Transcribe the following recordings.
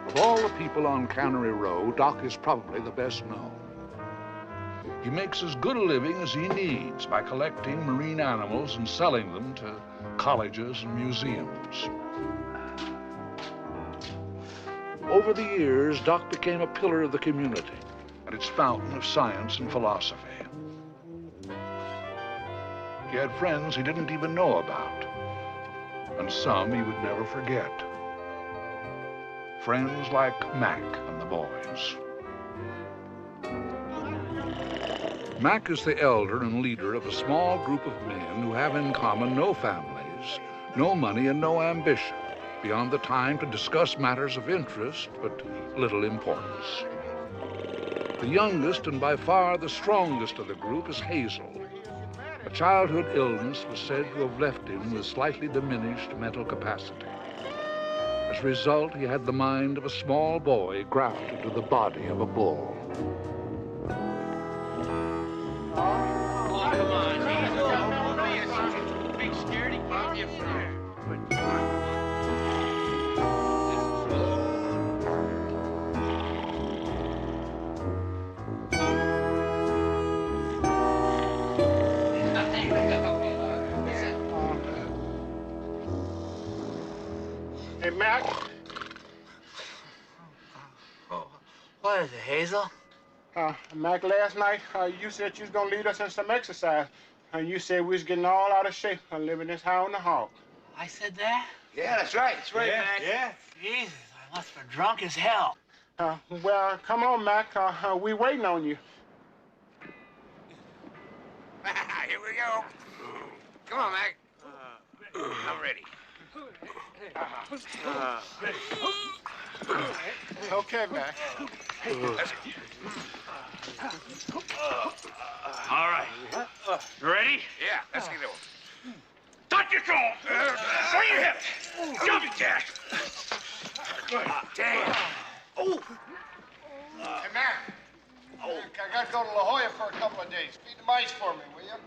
Of all the people on Cannery Row, Doc is probably the best known. He makes as good a living as he needs by collecting marine animals and selling them to colleges and museums. Over the years, Doc became a pillar of the community and its fountain of science and philosophy. He had friends he didn't even know about, and some he would never forget. Friends like Mac and the boys. Mac is the elder and leader of a small group of men who have in common no families, no money, and no ambition, beyond the time to discuss matters of interest but little importance. The youngest and by far the strongest of the group is Hazel. A childhood illness was said to have left him with slightly diminished mental capacity. As a result, he had the mind of a small boy grafted to the body of a bull. Big scaredy cat, you Hey, Mac. What is it, Hazel? Mac, last night you said you was gonna lead us in some exercise. And you said we was getting all out of shape and living this high on the hog. I said that? Yeah, that's right. That's right, Mac. Yeah. Jesus, I must have been drunk as hell. Well, come on, Mac. We waiting on you. Here we go. Come on, Mac. I'm ready. Okay, Mac. All right. You ready? Yeah, let's get going. Touch your toe. Swing your hips. Jumping jack. Damn. Oh. Hey, Mac. I got to go to La Jolla for a couple of days. Feed the mice for me, will you?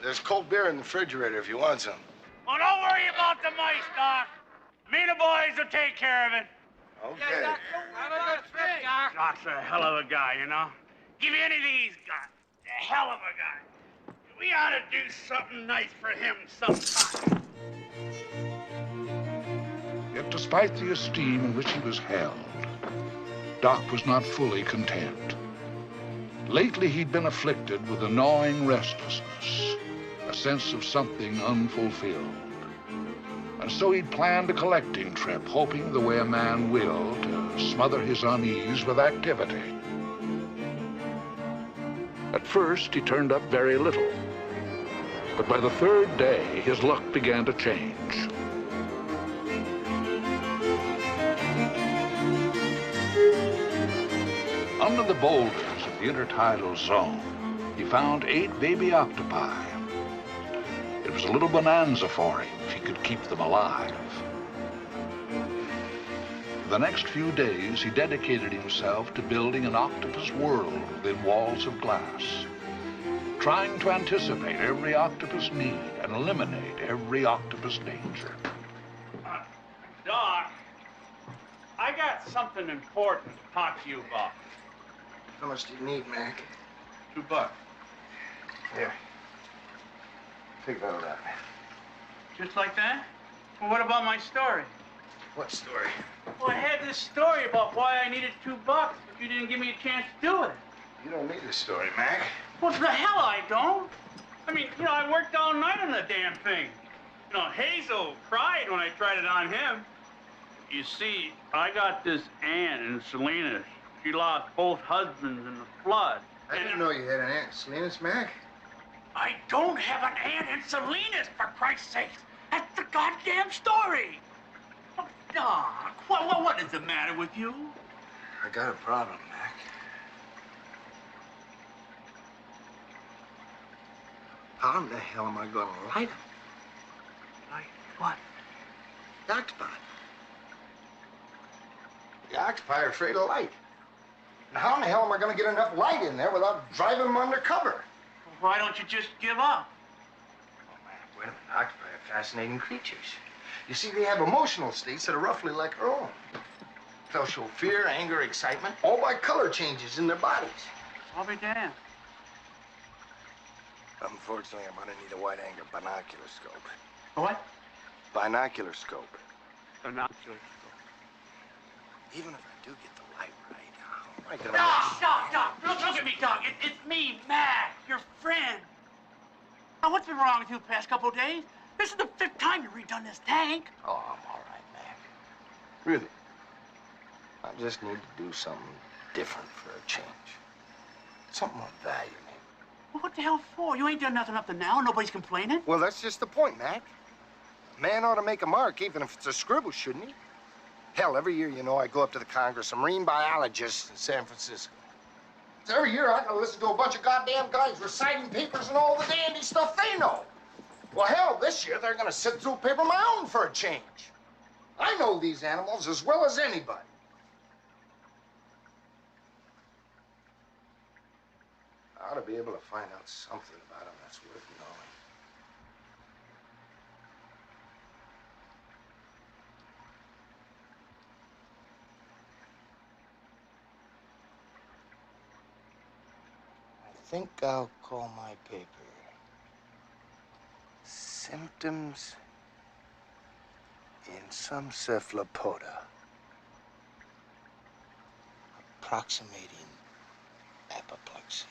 There's cold beer in the refrigerator if you want some. Well, don't worry about the mice, Doc. Me and the boys will take care of it. Okay. Doc's a hell of a guy, you know? Give me anything he's got. A hell of a guy. We ought to do something nice for him sometime. Yet despite the esteem in which he was held, Doc was not fully content. Lately, he'd been afflicted with a gnawing restlessness, a sense of something unfulfilled. And so he'd planned a collecting trip, hoping the way a man will to smother his unease with activity. At first, he turned up very little. But by the third day, his luck began to change. Under the boulders of the intertidal zone, he found 8 baby octopi. It was a little bonanza for him if he could keep them alive. For the next few days, he dedicated himself to building an octopus world within walls of glass, trying to anticipate every octopus need and eliminate every octopus danger. Doc, I got something important to talk to you about. How much do you need, Mac? $2. Here. Take that out. Just like that? Well, what about my story? What story? Well, I had this story about why I needed $2, but you didn't give me a chance to do it. You don't need this story, Mac. Well, the hell I don't. I mean, you know, I worked all night on the damn thing. You know, Hazel cried when I tried it on him. You see, I got this aunt in Salinas. She lost both husbands in the flood. I didn't know you had an aunt in Salinas, Mac. I don't have an aunt in Salinas, for Christ's sake. That's the goddamn story. Oh, Doc, what is the matter with you? I got a problem, Mac. How in the hell am I going to light them? Like what? The octopi. The octopi are afraid of light. And how in the hell am I going to get enough light in there without driving them undercover? Why don't you just give up? Oh, man, wait a minute. Octopi are fascinating creatures. You see, they have emotional states that are roughly like our own. They'll show fear, anger, excitement, all by color changes in their bodies. I'll be damned. Unfortunately, I'm gonna need a wide-angle binocular scope. What? Binocular scope. Binoculars. Even if I do get the light right, how am I gonna... Doc, look at me, Doc. It's me, Mac, your friend. Now, what's been wrong with you the past couple of days? This is the 5th time you've redone this tank. Oh, I'm all right, Mac. Really. I just need to do something different for a change. Something of value, maybe. Well, what the hell for? You ain't done nothing up to now. Nobody's complaining. Well, that's just the point, Mac. A man ought to make a mark, even if it's a scribble, shouldn't he? Hell, every year, you know, I go up to the Congress of Marine Biologists in San Francisco. So every year, I gotta listen to a bunch of goddamn guys reciting papers and all the dandy stuff they know. Well, hell, this year, they're gonna sit through a paper of my own for a change. I know these animals as well as anybody. I ought to be able to find out something about them that's worth knowing. I think I'll call my paper Symptoms in some cephalopoda approximating apoplexy.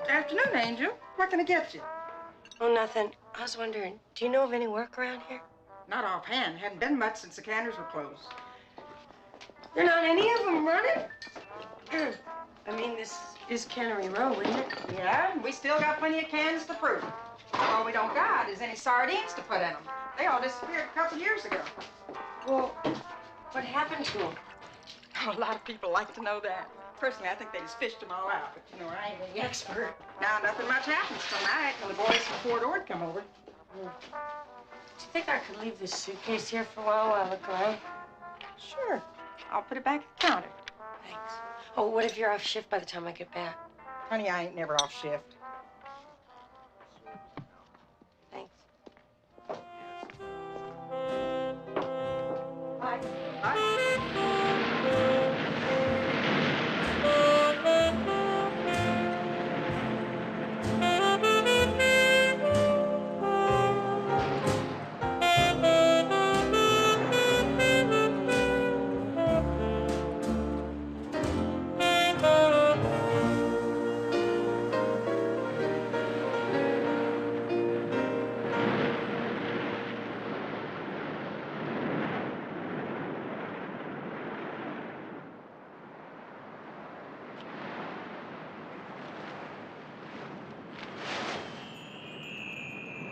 Afternoon, Angel. What can I get you? Oh, nothing. I was wondering, do you know of any work around here? Not offhand. Hadn't been much since the Canners were closed. They're not any of them running? I mean, this is Cannery Row, isn't it? Yeah, we still got plenty of cans to prove. All we don't got is any sardines to put in them. They all disappeared a couple years ago. Well, what happened to them? Oh, a lot of people like to know that. Personally, I think they just fished them all out, but you know, I ain't any expert. Now, nothing much happens tonight till the boys from Fort Ord come over. Do you think I could leave this suitcase here for a while I look around? Sure. I'll put it back at the counter. Thanks. Oh, what if you're off shift by the time I get back? Honey, I ain't never off shift. Thanks. Bye. Bye.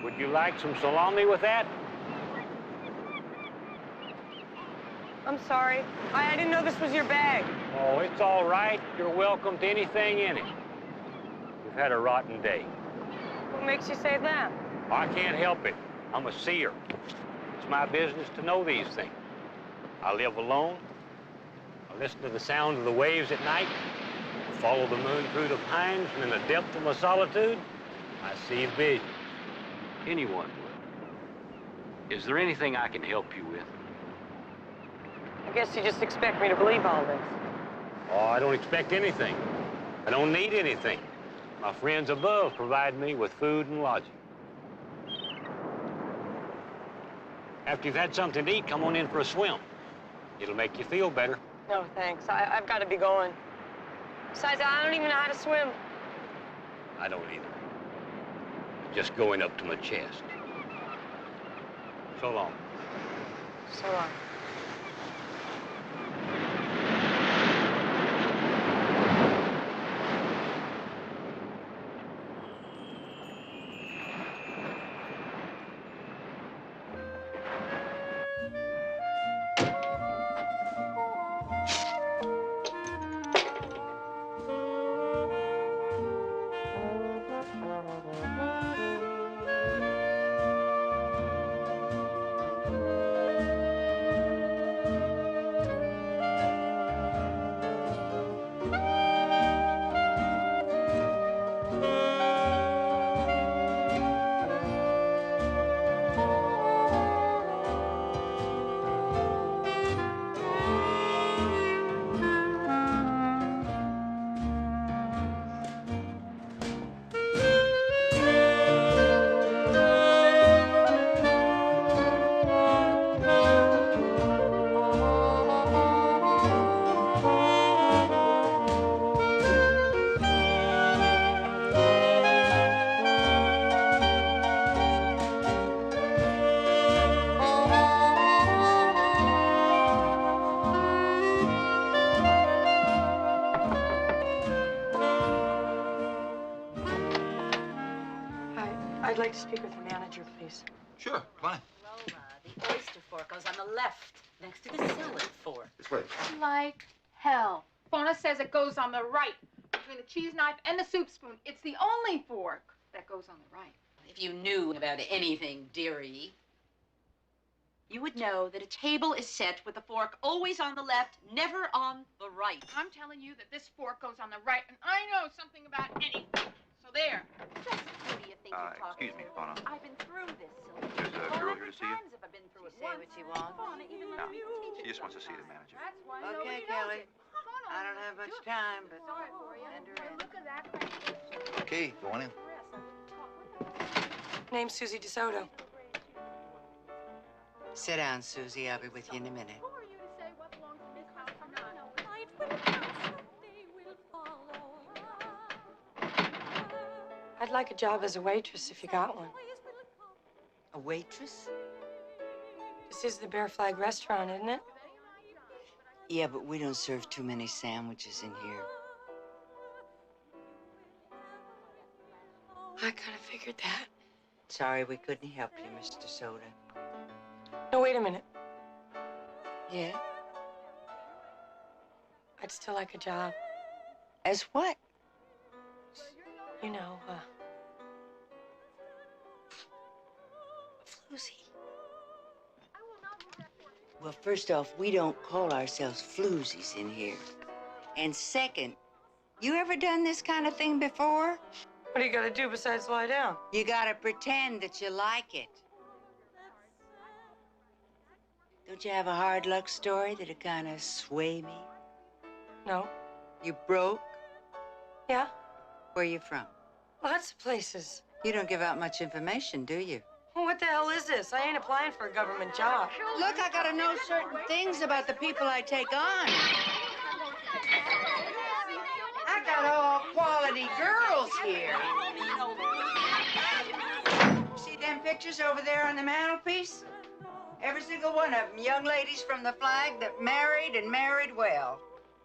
Would you like some salami with that? I'm sorry. I didn't know this was your bag. Oh, it's all right. You're welcome to anything in it. You've had a rotten day. What makes you say that? I can't help it. I'm a seer. It's my business to know these things. I live alone. I listen to the sound of the waves at night. I follow the moon through the pines, and in the depth of my solitude, I see visions. Anyone would. Is there anything I can help you with? I guess you just expect me to believe all this. Oh, I don't expect anything. I don't need anything. My friends above provide me with food and lodging. After you've had something to eat, come on in for a swim. It'll make you feel better. No, thanks. I've got to be going. Besides, I don't even know how to swim. I don't either. Just going up to my chest. So long. So long. I'd like to speak with the manager, please. Sure, come on in. The oyster fork goes on the left, next to the salad fork. This way. Like hell. Fauna says it goes on the right, between the cheese knife and the soup spoon. It's the only fork that goes on the right. If you knew about anything, dearie, you would know that a table is set with the fork always on the left, never on the right. I'm telling you that this fork goes on the right, and I know something about anything. So there. Who do you think you're talking Excuse me, to? Fauna. I've been through this, Sylvia. There's a girl here to see you. Times have I been through it once. Say what you want. Fauna even No, lets me teach she it just wants to see the manager. That's why Okay, nobody Kelly. knows it. Fauna I don't have much time, but sorry for you. send her in. Look at that. Okay, go on in. Name's Susie DeSoto. Sit down, Susie. I'll be with you in a minute. Who are you to say what belongs to this house or not? I'd like a job as a waitress if you got one. A waitress? This is the Bear Flag restaurant, isn't it? Yeah, but we don't serve too many sandwiches in here. I kind of figured that. Sorry we couldn't help you, Mr. Soda. No, wait a minute. Yeah? I'd still like a job. As what? You know, Floozy. Well, first off, we don't call ourselves floozies in here. And second, you ever done this kind of thing before? what do you gotta do besides lie down? You gotta pretend that you like it. Don't you have a hard luck story that'd kind of sway me? No. You broke? Yeah? Where you from? Lots of places. You don't give out much information, do you? Well, what the hell is this? I ain't applying for a government job. Look, I gotta know certain things about the people I take on. I got all quality girls here. See them pictures over there on the mantelpiece? Every single one of them, young ladies from the flag that married and married well.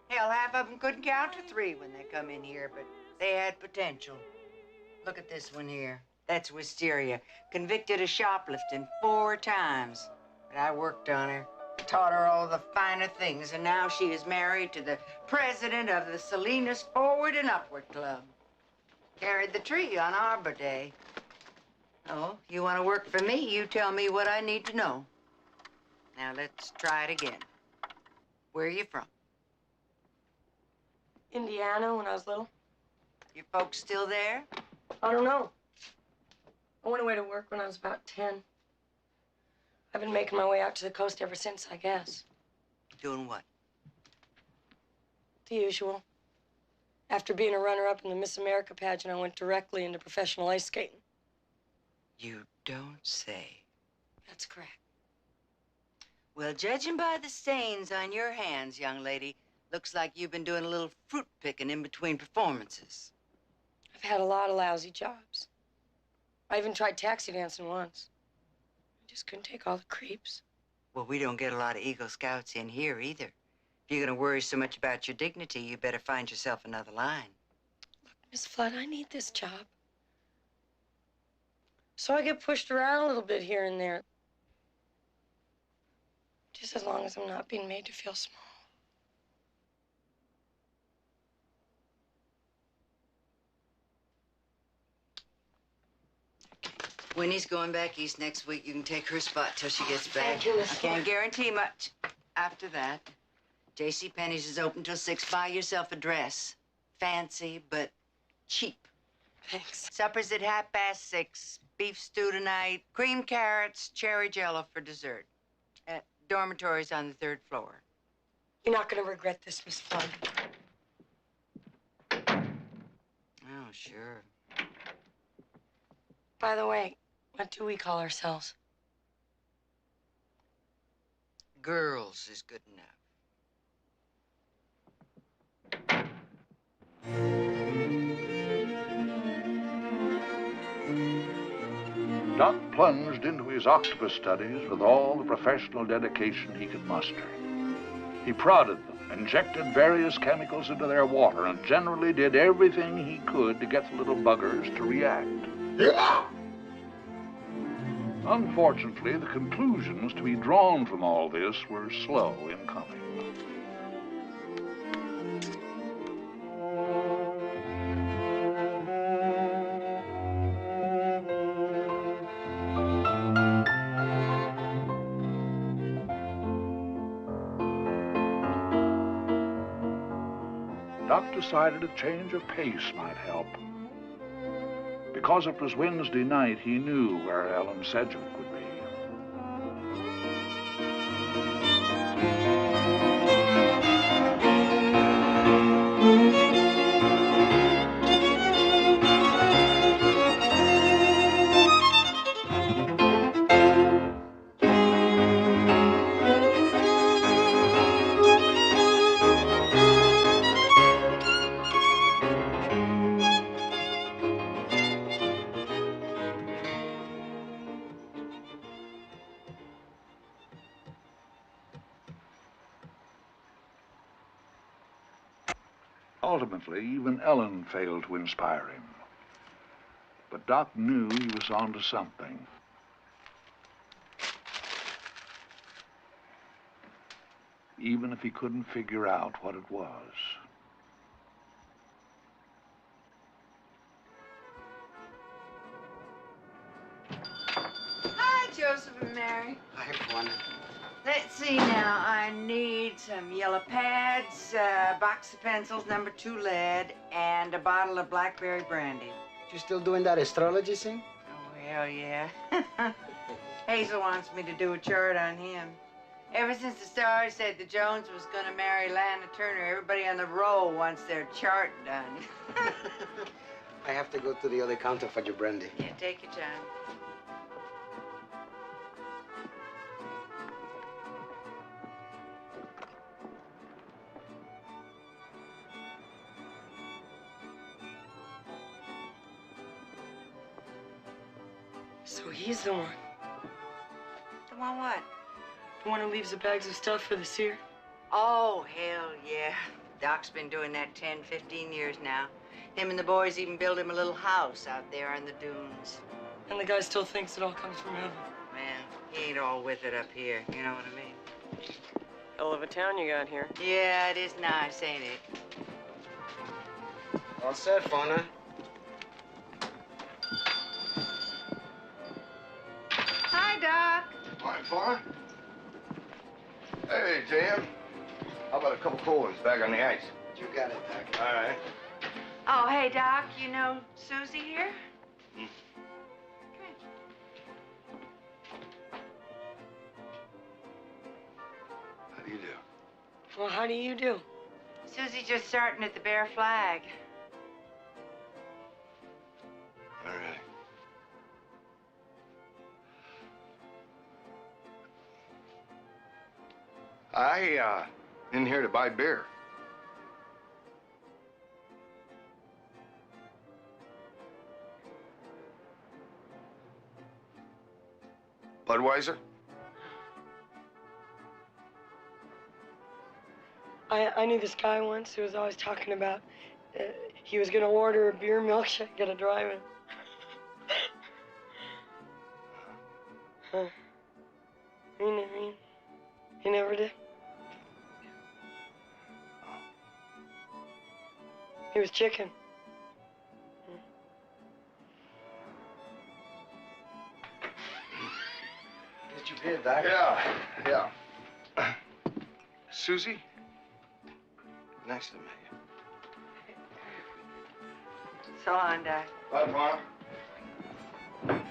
Hell, half of them couldn't count to 3 when they come in here, but they had potential. Look at this one here. That's Wisteria, convicted of shoplifting 4 times. But I worked on her, taught her all the finer things, and now she is married to the president of the Salinas Forward and Upward Club. Carried the tree on Arbor Day. Oh, you want to work for me? You tell me what I need to know. Now, let's try it again. Where are you from? Indiana, when I was little. Your folks still there? I don't know. I went away to work when I was about 10. I've been making my way out to the coast ever since, I guess. Doing what? The usual. After being a runner-up in the Miss America pageant, I went directly into professional ice skating. You don't say. That's correct. Well, judging by the stains on your hands, young lady, looks like you've been doing a little fruit picking in between performances. I've had a lot of lousy jobs. I even tried taxi dancing once. I just couldn't take all the creeps. Well, we don't get a lot of Eagle Scouts in here either. If you're gonna worry so much about your dignity, you better find yourself another line. Look, Miss Flood, I need this job. So I get pushed around a little bit here and there. Just as long as I'm not being made to feel small. Winnie's going back east next week. You can take her spot till she gets back. Thank you, Miss I can't guarantee much after that. J.C. Penney's is open till 6. Buy yourself a dress. Fancy, but cheap. Thanks. Supper's at 6:30. Beef stew tonight. Cream carrots, cherry jello for dessert. Dormitories on the 3rd floor. You're not gonna regret this, Miss Flood. Oh, sure. By the way, what do we call ourselves? Girls is good enough. Doc plunged into his octopus studies with all the professional dedication he could muster. He prodded them, injected various chemicals into their water, and generally did everything he could to get the little buggers to react. Unfortunately, the conclusions to be drawn from all this were slow in coming. Doc decided a change of pace might help. Because it was Wednesday night, he knew where Ellen Sedgwick would be. Ultimately, even Ellen failed to inspire him. But Doc knew he was onto something. Even if he couldn't figure out what it was. Hi, Joseph and Mary. Hi, Juana. Let's see now. I need some yellow pads, a box of pencils, number 2 lead, and a bottle of blackberry brandy. You still doing that astrology thing? Oh, hell yeah. Hazel wants me to do a chart on him. Ever since the Star said the Jones was gonna marry Lana Turner, everybody on the roll wants their chart done. I have to go to the other counter for your brandy. Yeah, take your time. So he's the one. The one what? The one who leaves the bags of stuff for the seer? Oh, hell yeah. Doc's been doing that 10, 15 years now. Him and the boys even built him a little house out there in the dunes. And the guy still thinks it all comes from heaven. Man, he ain't all with it up here. You know what I mean? Hell of a town you got here. Yeah, it is nice, ain't it? All set, Fauna. Hi, Doc. Morning, Fauna. Hey, Jim. How about a couple cold ones back on the ice? You got it, Doc. All right. Oh, hey, Doc, you know Susie here? How do you do? Well, how do you do? Susie's just starting at the Bear Flag. All right. I, in here to buy beer. Budweiser? I knew this guy once who was always talking about he was going to order a beer milkshake at a drive-in. Huh. He never did. He was chicken. Get your beer, Doc. Yeah. Susie? Nice to meet you. So long, Doc. Bye, Mom.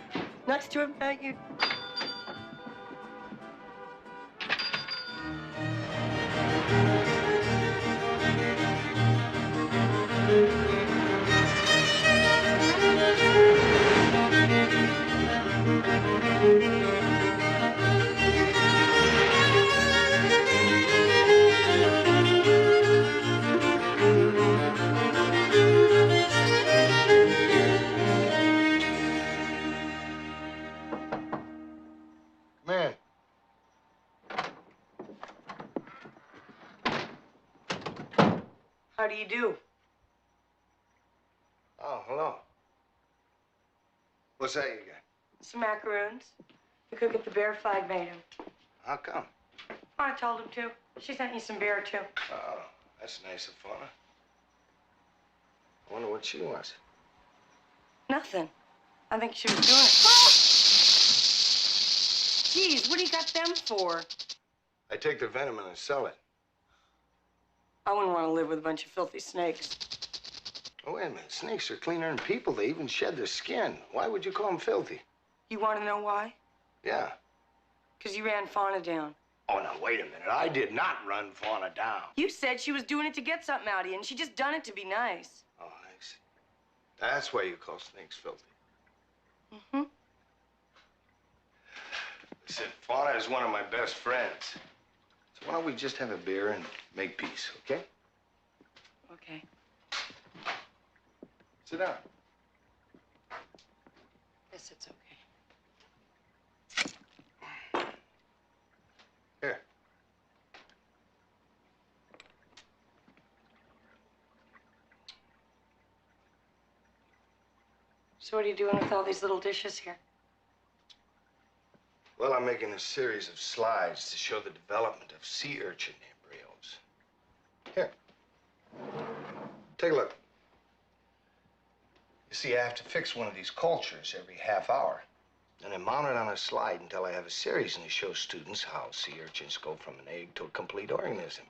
Nice to have met you. Come in. How do you do? Oh, hello. What's that you got? Some macaroons. The cook at the Bear Flag made him. How come? I told him to. She sent me some beer, too. Oh, that's nice of Fauna. I wonder what she wants. Nothing. I think she was doing it. Oh! Geez, what do you got them for? I take the venom and I sell it. I wouldn't want to live with a bunch of filthy snakes. Oh, wait a minute. Snakes are cleaner than people. They even shed their skin. Why would you call them filthy? You want to know why? Yeah. Because you ran Fauna down. Oh, now, wait a minute. I did not run Fauna down. You said she was doing it to get something out of you, and she just done it to be nice. Oh, I see. That's why you call snakes filthy. Mm-hmm. Listen, Fauna is one of my best friends. So why don't we just have a beer and make peace, okay? Okay. Sit down. Yes, it's okay. Here. So what are you doing with all these little dishes here? Well, I'm making a series of slides to show the development of sea urchin embryos. Here. Take a look. You see, I have to fix one of these cultures every half hour. And I mount it on a slide until I have a series, and I show students how sea urchins go from an egg to a complete organism.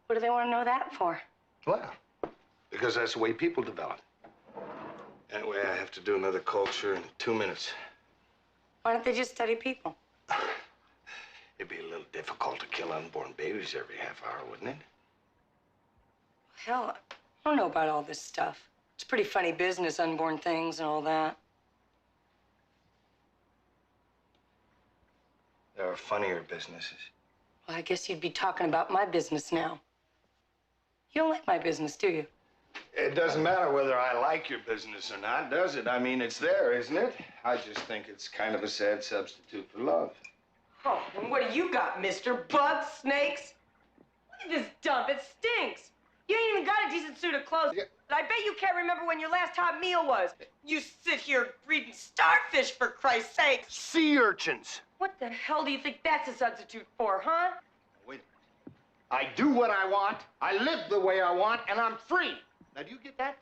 What do they want to know that for? Well, because that's the way people develop. Anyway, I have to do another culture in 2 minutes. Why don't they just study people? It'd be a little difficult to kill unborn babies every half hour, wouldn't it? Hell, I don't know about all this stuff. It's pretty funny business, unborn things and all that. There are funnier businesses. Well, I guess you'd be talking about my business now. You don't like my business, do you? It doesn't matter whether I like your business or not, does it? I mean, it's there, isn't it? I just think it's kind of a sad substitute for love. Oh, and what do you got, mister? Bugs, snakes? Look at this dump. It stinks. You ain't even got a decent suit of clothes. Yeah. And I bet you can't remember when your last hot meal was. You sit here reading starfish, for Christ's sake. Sea urchins. What the hell do you think that's a substitute for, huh? Wait. I do what I want, I live the way I want, and I'm free. Now, do you get that?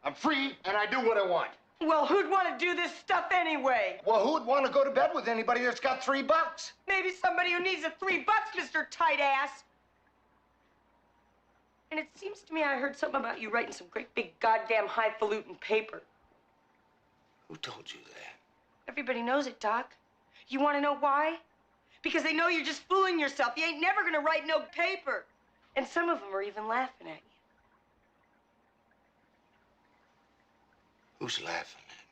I'm free, and I do what I want. Well, who'd want to do this stuff anyway? Well, who'd want to go to bed with anybody that's got $3? Maybe somebody who needs the $3, Mr. Tight Ass. And it seems to me I heard something about you writing some great big goddamn highfalutin paper. Who told you that? Everybody knows it, Doc. You want to know why? Because they know you're just fooling yourself. You ain't never gonna write no paper. And some of them are even laughing at you. Who's laughing at me?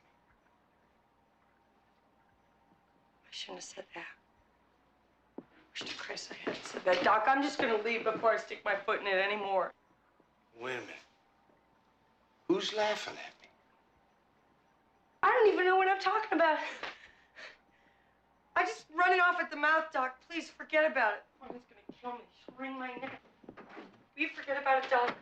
I shouldn't have said that. Wish to Christ I hadn't said that. Doc, I'm just gonna leave before I stick my foot in it anymore. Wait a minute. Who's laughing at me? I don't even know what I'm talking about. I just running off at the mouth, Doc. Please forget about it. Oh, it's gonna kill me. She'll wring my neck. Will you forget about it, Doc?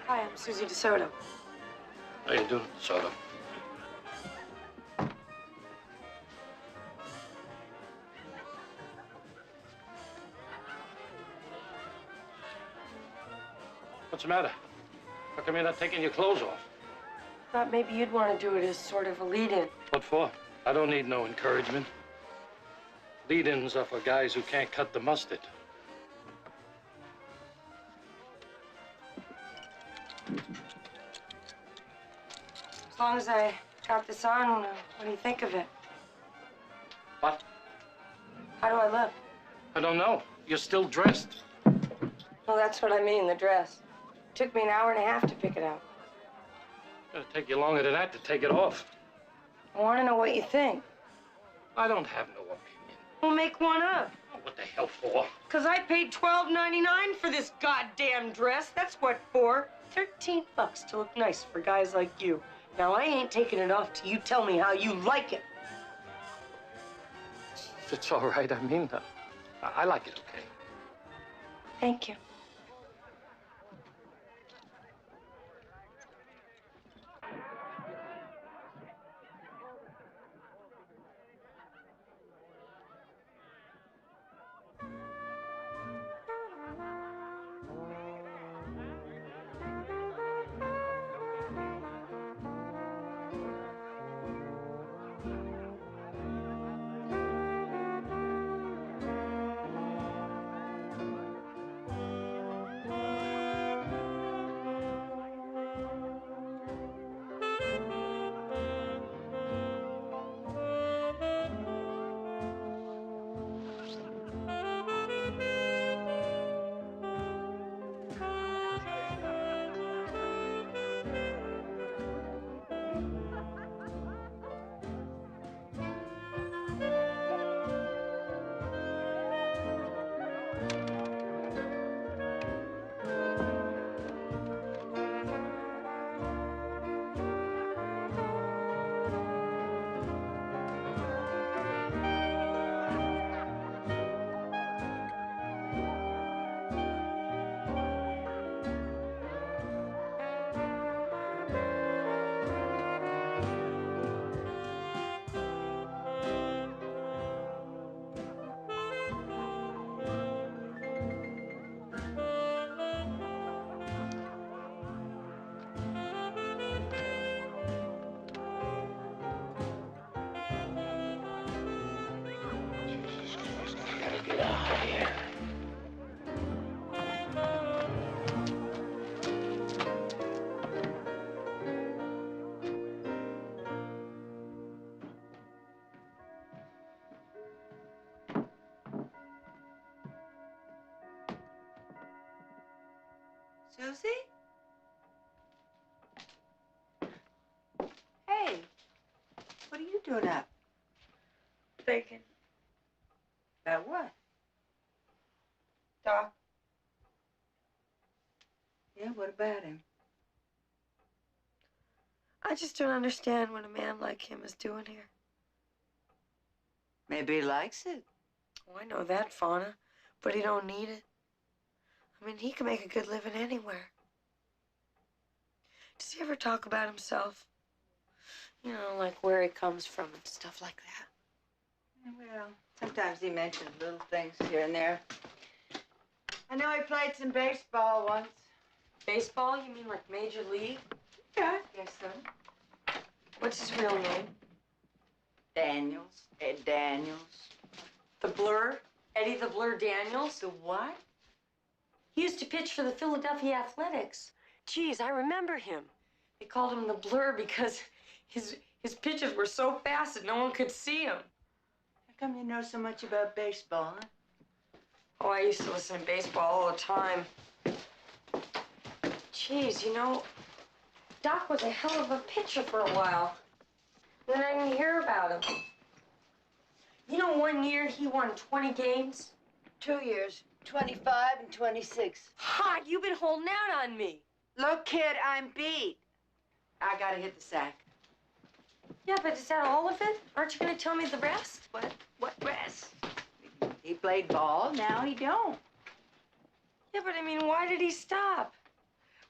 Hi, I'm Susie DeSoto. How you doing, Soda? What's the matter? How come you're not taking your clothes off? Thought maybe you'd want to do it as sort of a lead-in. What for? I don't need no encouragement. Lead-ins are for guys who can't cut the mustard. As long as I got this on, what do you think of it? What? How do I look? I don't know. You're still dressed. Well, that's what I mean, the dress. Took me an hour and a half to pick it out. It'll take you longer than that to take it off. I want to know what you think. I don't have no opinion. We'll make one up. Oh, what the hell for? Because I paid $12.99 for this goddamn dress. That's what for. $13 to look nice for guys like you. Now, I ain't taking it off till you tell me how you like it. It's all right. I mean, I like it okay. Thank you. Susie? Hey, what are you doing up? Thinking. About what? Doc. Yeah, what about him? I just don't understand what a man like him is doing here. Maybe he likes it. Oh, I know that, Fauna, but he don't need it. I mean, he can make a good living anywhere. Does he ever talk about himself? You know, like where he comes from and stuff like that. Well, sometimes he mentions little things here and there. I know he played some baseball once. Baseball? You mean like Major League? Yeah, I guess so. What's his real name? Daniels. Ed Daniels. The Blur? Eddie the Blur Daniels? The what? He used to pitch for the Philadelphia Athletics. Geez, I remember him. They called him the Blur because his pitches were so fast that no one could see him. How come you know so much about baseball, huh? Oh, I used to listen to baseball all the time. Geez, you know, Doc was a hell of a pitcher for a while. Then I didn't hear about him. You know, one year he won 20 games? 2 years. 25 and 26. Ha! You've been holding out on me. Look, kid, I'm beat. I gotta hit the sack. Yeah, but is that all of it? Aren't you gonna tell me the rest? What rest? He played ball, now he don't. Yeah, but I mean, why did he stop?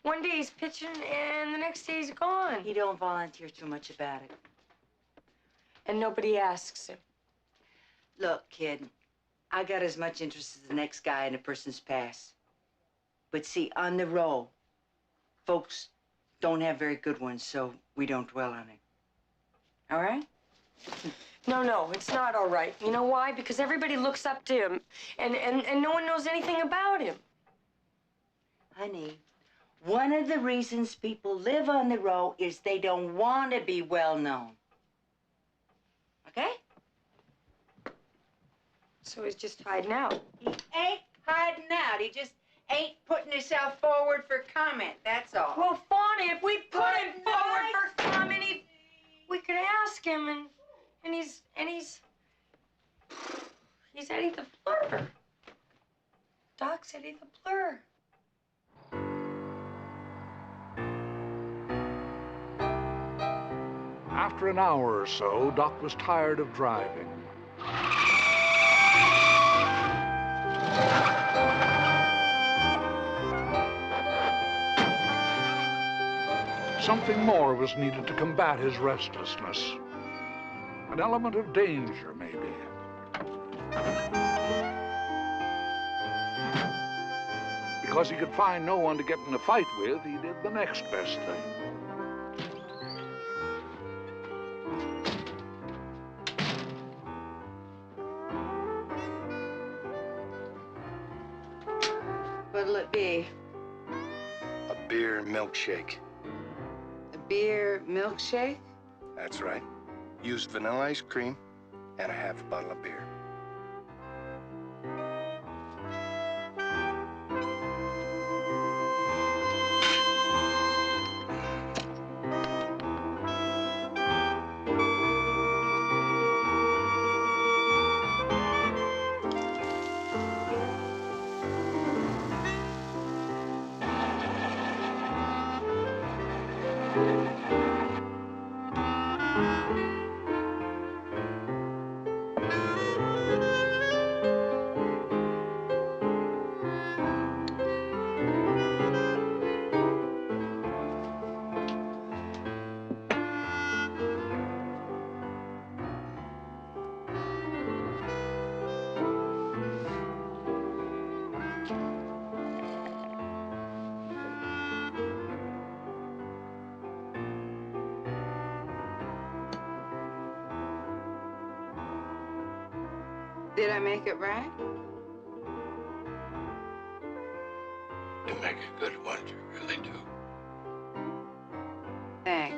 One day he's pitching and the next day he's gone. He don't volunteer too much about it. And nobody asks him. Look, kid, I got as much interest as the next guy in a person's past. But see, on the roll, folks don't have very good ones, so we don't dwell on it. All right? No, it's not all right. You know why? Because everybody looks up to him, and no one knows anything about him. Honey, one of the reasons people live on the row is they don't want to be well known. Okay? So he's just hiding out. He ain't hiding out. He just ain't putting himself forward for comment, that's all. Well, Fauna, if we put him forward for comment, we could ask him, and he's Eddie the Blur. Doc's Eddie the Blur. After an hour or so, Doc was tired of driving. Something more was needed to combat his restlessness. An element of danger, maybe. Because he could find no one to get in a fight with, he did the next best thing. What'll it be? A beer milkshake. A beer milkshake? That's right. Use vanilla ice cream and a half a bottle of beer. Did I make it right? You make a good one, you really do. Thanks.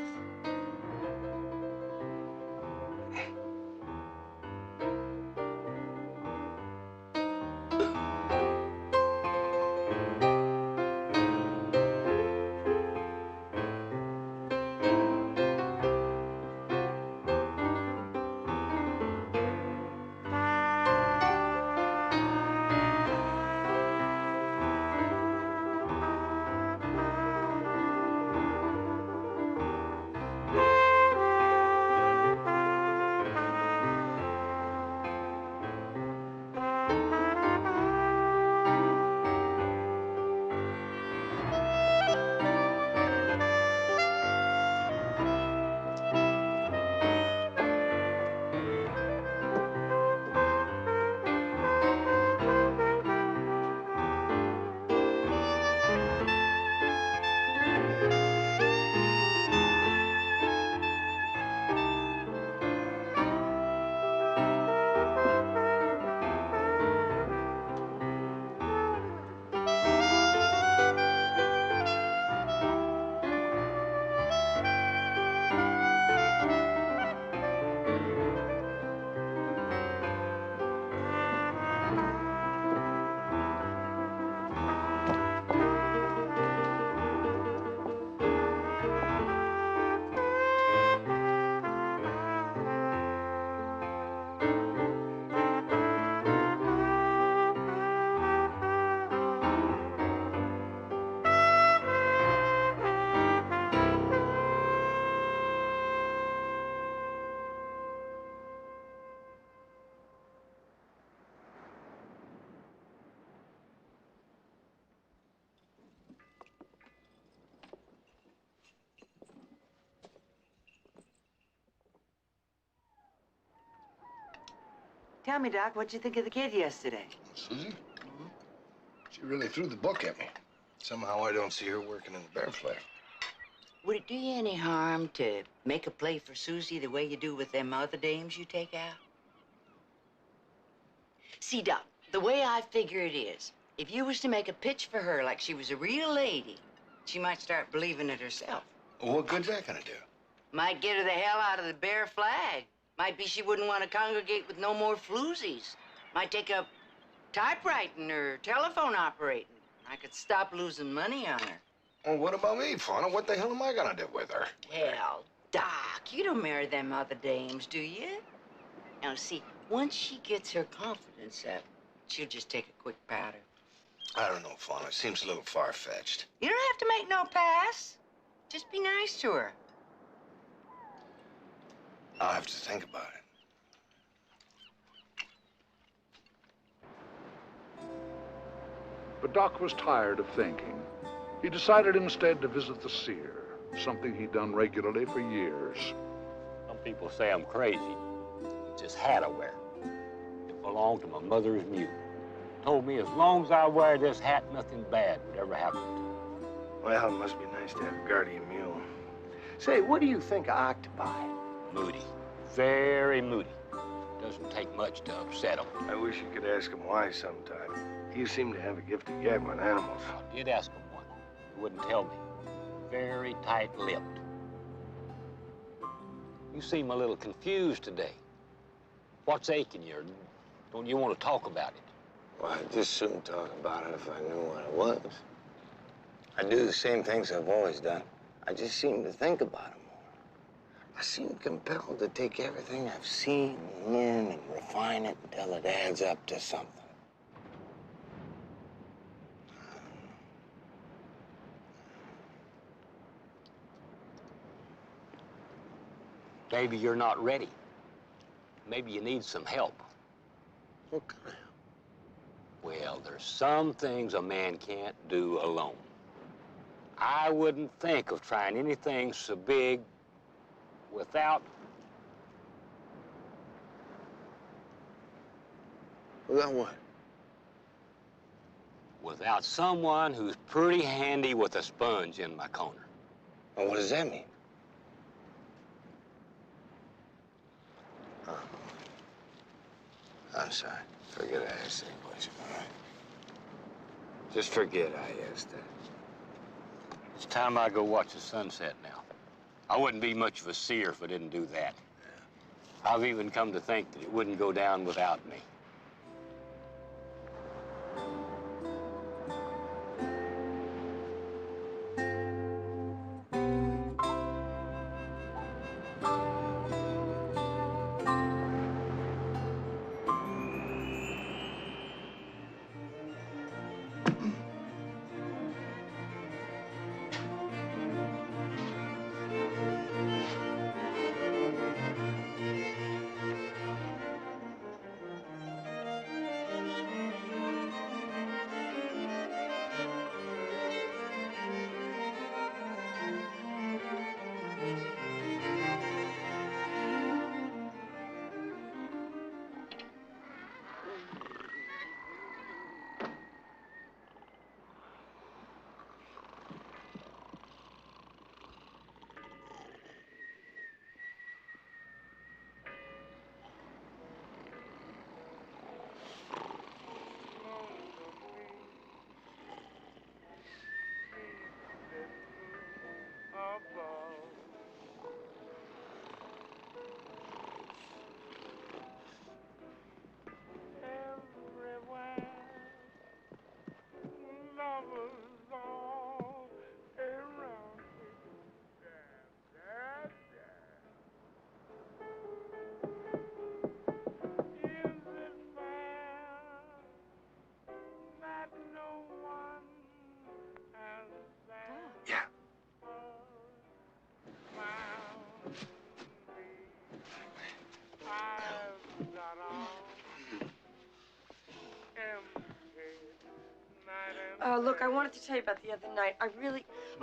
Tell me, Doc, what'd you think of the kid yesterday? Susie? Mm-hmm. She really threw the book at me. Somehow I don't see her working in the bear flat. Would it do you any harm to make a play for Susie the way you do with them other dames you take out? See, Doc, the way I figure it is, if you was to make a pitch for her like she was a real lady, she might start believing it herself. Well, what good's that gonna do? Might get her the hell out of the Bear Flag. Might be she wouldn't want to congregate with no more floozies. Might take up typewriting or telephone operating. I could stop losing money on her. Well, what about me, Fauna? What the hell am I gonna do with her? Hell, Doc, you don't marry them other dames, do you? Now, see, once she gets her confidence up, she'll just take a quick powder. I don't know, Fauna. It seems a little far-fetched. You don't have to make no pass. Just be nice to her. I'll have to think about it. But Doc was tired of thinking. He decided instead to visit the seer, something he'd done regularly for years. Some people say I'm crazy. It's this hat I wear. It belonged to my mother's mule. Told me as long as I wear this hat, nothing bad would ever happen to me. Well, it must be nice to have a guardian mule. Say, what do you think of octopi? Moody. Very moody. Doesn't take much to upset him. I wish you could ask him why sometime. You seem to have a gift of gab on animals. I did ask him one. He wouldn't tell me. Very tight-lipped. You seem a little confused today. What's aching you? Don't you want to talk about it? Well, I'd just soon talk about it if I knew what it was. I do the same things I've always done. I just seem to think about it more. I seem compelled to take everything I've seen and learn and refine it until it adds up to something. Maybe you're not ready. Maybe you need some help. What kind of help? Well, there's some things a man can't do alone. I wouldn't think of trying anything so big without... Without what? Without someone who's pretty handy with a sponge in my corner. Well, what does that mean? Oh. I'm sorry. Forget I asked that question, all right? Just forget I asked that. It's time I go watch the sunset now. I wouldn't be much of a seer if I didn't do that. Yeah. I've even come to think that it wouldn't go down without me. Look, I wanted to tell you about the other night. I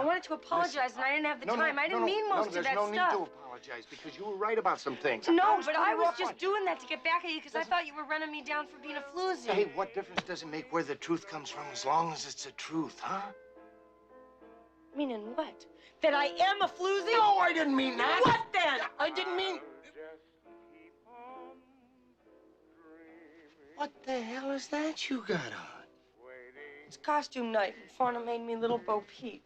wanted to apologize, and I didn't have the time. I didn't mean most of that stuff. There's no need to apologize, because you were right about some things. No, but I was just doing that to get back at you, because I thought you were running me down for being a floozy. Hey, what difference does it make where the truth comes from as long as it's the truth, huh? Meaning what? That I am a floozy? No, I didn't mean that. What then? I didn't mean... What the hell is that you got on? It's costume night, and Fauna made me Little Bo Peep.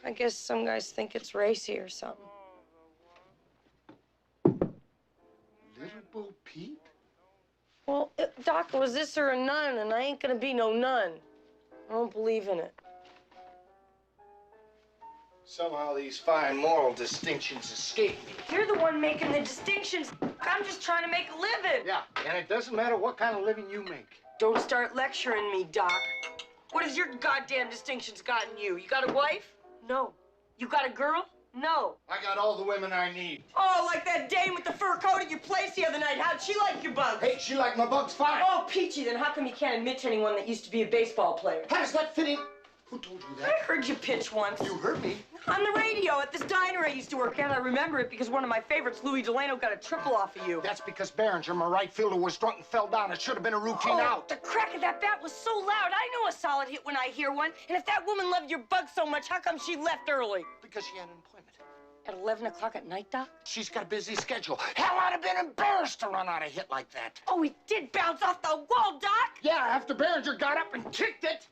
I guess some guys think it's racy or something. Little Bo Peep? Well, Doc, was this or a nun, and I ain't gonna be no nun. I don't believe in it. Somehow these fine moral distinctions escape me. You're the one making the distinctions. I'm just trying to make a living. Yeah, and it doesn't matter what kind of living you make. Don't start lecturing me, Doc. What has your goddamn distinctions gotten you? You got a wife? No. You got a girl? No. I got all the women I need. Oh, like that dame with the fur coat at your place the other night. How'd she like your bugs? Hey, she liked my bugs fine. Oh, peachy, then how come you can't admit to anyone that used to be a baseball player? How does that fit in? Who told you that? I heard you pitch once. You heard me? On the radio at this diner I used to work at. I remember it because one of my favorites, Louis Delano, got a triple off of you. That's because Behringer, my right fielder, was drunk and fell down. It should have been a routine out. The crack of that bat was so loud. I know a solid hit when I hear one. And if that woman loved your bug so much, how come she left early? Because she had an appointment. At 11 o'clock at night, Doc? She's got a busy schedule. Hell, I'd have been embarrassed to run out a hit like that. Oh, it did bounce off the wall, Doc? Yeah, after Behringer got up and kicked it.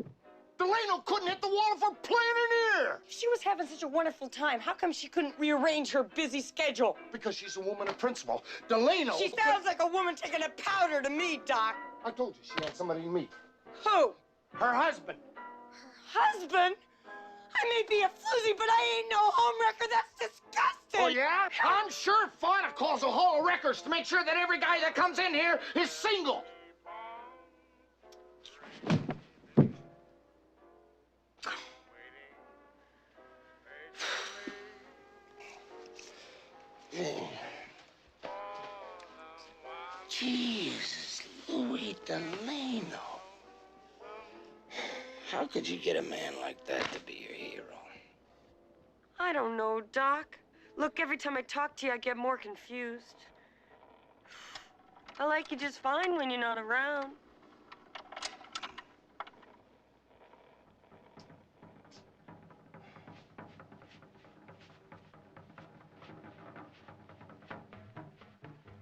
Delano couldn't hit the wall for playing an ear. If she was having such a wonderful time, how come she couldn't rearrange her busy schedule? Because she's a woman of principle. Delano... She sounds like a woman taking a powder to me, Doc. I told you she had somebody to meet. Who? Her husband. Her husband? I may be a floozy, but I ain't no homewrecker. That's disgusting. Oh, yeah? I'm sure Fauna calls a hall of records to make sure that every guy that comes in here is single. Jesus, Louis Delano. How could you get a man like that to be your hero? I don't know, Doc. Look, every time I talk to you, I get more confused. I like you just fine when you're not around.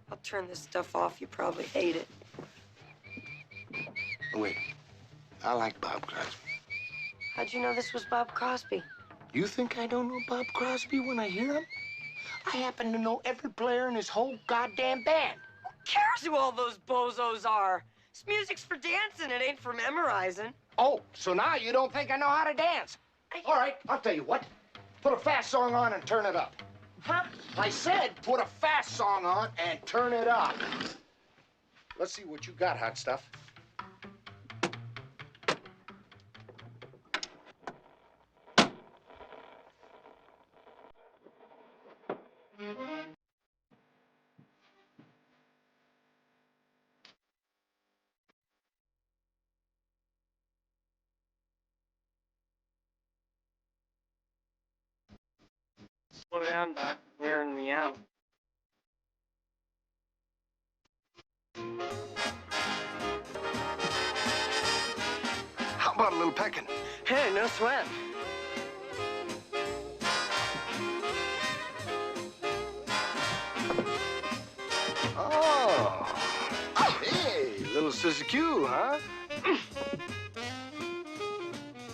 I'll turn this stuff off. You probably hate it. Wait, I like Bob Crosby. How'd you know this was Bob Crosby? You think I don't know Bob Crosby when I hear him? I happen to know every player in his whole goddamn band. Who cares who all those bozos are? This music's for dancing, it ain't for memorizing. Oh, so now you don't think I know how to dance? All right, I'll tell you what. Put a fast song on and turn it up. Huh? I said put a fast song on and turn it up. Let's see what you got, hot stuff. Slow down, Doc. Wearing me out. How about a little pecking? Hey, no sweat. Oh. Hey, little Sissy Q, huh?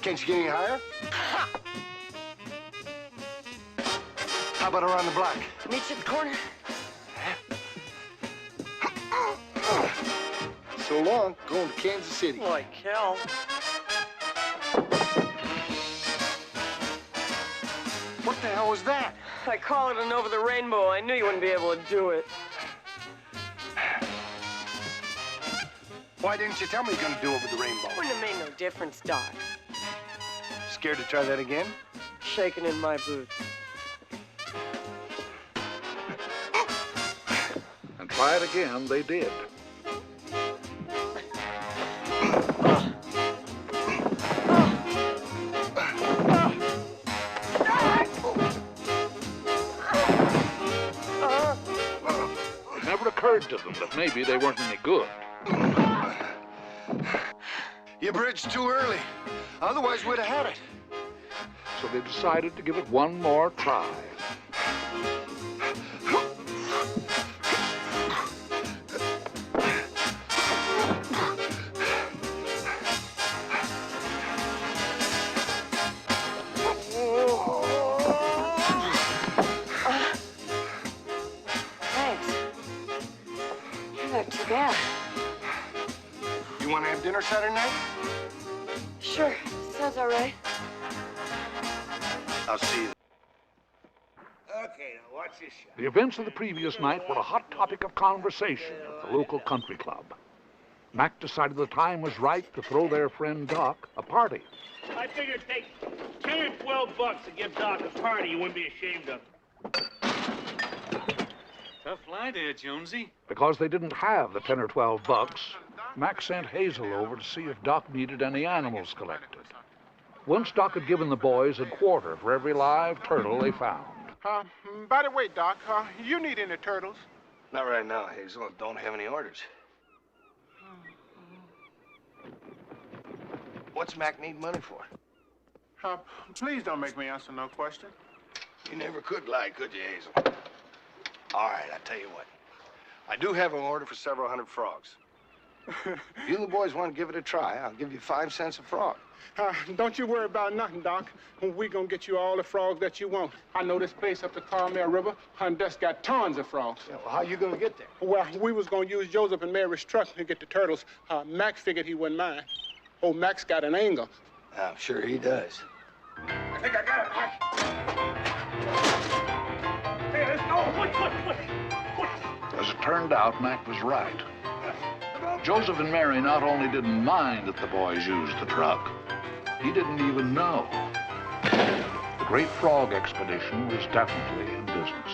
Can't you get any higher? How about around the block? Meet you at the corner. So long, going to Kansas City. Like hell. What the hell was that? I call it an over the rainbow. I knew you wouldn't be able to do it. Why didn't you tell me you're gonna do over the rainbow? Wouldn't have made no difference, Doc. Scared to try that again? Shaking in my boots. And try it again, they did. It never occurred to them that maybe they weren't any good. You bridged too early. Otherwise, we'd have had it. so they decided to give it one more try. Thanks. You're not too bad. You want to have dinner Saturday night? Sure, sounds all right. I'll see you. Okay, now watch this shot. The events of the previous night were a hot topic of conversation at the local country club. Mac decided the time was right to throw their friend Doc a party. I figured take 10 or 12 bucks to give Doc a party you wouldn't be ashamed of. Tough lie there, Jonesy. Because they didn't have the 10 or 12 bucks, Mac sent Hazel over to see if Doc needed any animals collected. Once Doc had given the boys a quarter for every live turtle they found. By the way, Doc, you need any turtles? Not right now, Hazel. Don't have any orders. What's Mac need money for? Please don't make me answer no question. You never could lie, could you, Hazel? All right, I tell you what. I do have an order for several hundred frogs. If you and the boys want to give it a try, I'll give you 5 cents a frog. Don't you worry about nothing, Doc. We're gonna get you all the frogs that you want. I know this place up the Carmel River, and that's got tons of frogs. Yeah, well, how you gonna get there? Well, we was gonna use Joseph and Mary's truck to get the turtles. Mac figured he wouldn't mind. Oh, Mac's got an angle. I'm sure he does. I think I got it, Mac. Hey, let's go. As it turned out, Mac was right. Joseph and Mary not only didn't mind that the boys used the truck, he didn't even know. The Great Frog Expedition was definitely in business.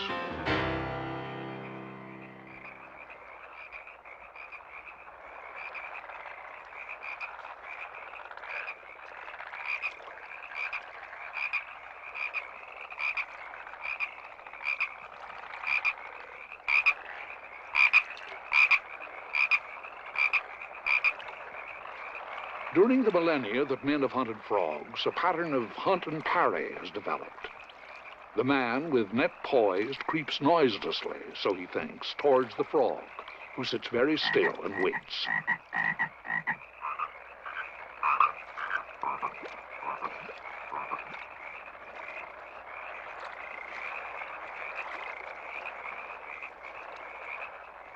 During the millennia that men have hunted frogs, a pattern of hunt and parry has developed. The man, with net poised, creeps noiselessly, so he thinks, towards the frog, who sits very still and waits.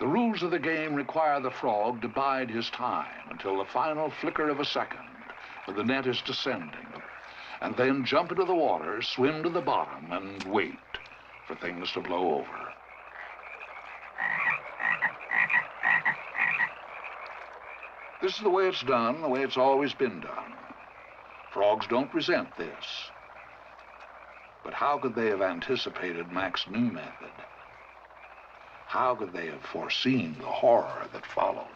The rules of the game require the frog to bide his time until the final flicker of a second when the net is descending, and then jump into the water, swim to the bottom, and wait for things to blow over. This is the way it's done, the way it's always been done. Frogs don't resent this. But how could they have anticipated Mac's new method? How could they have foreseen the horror that followed?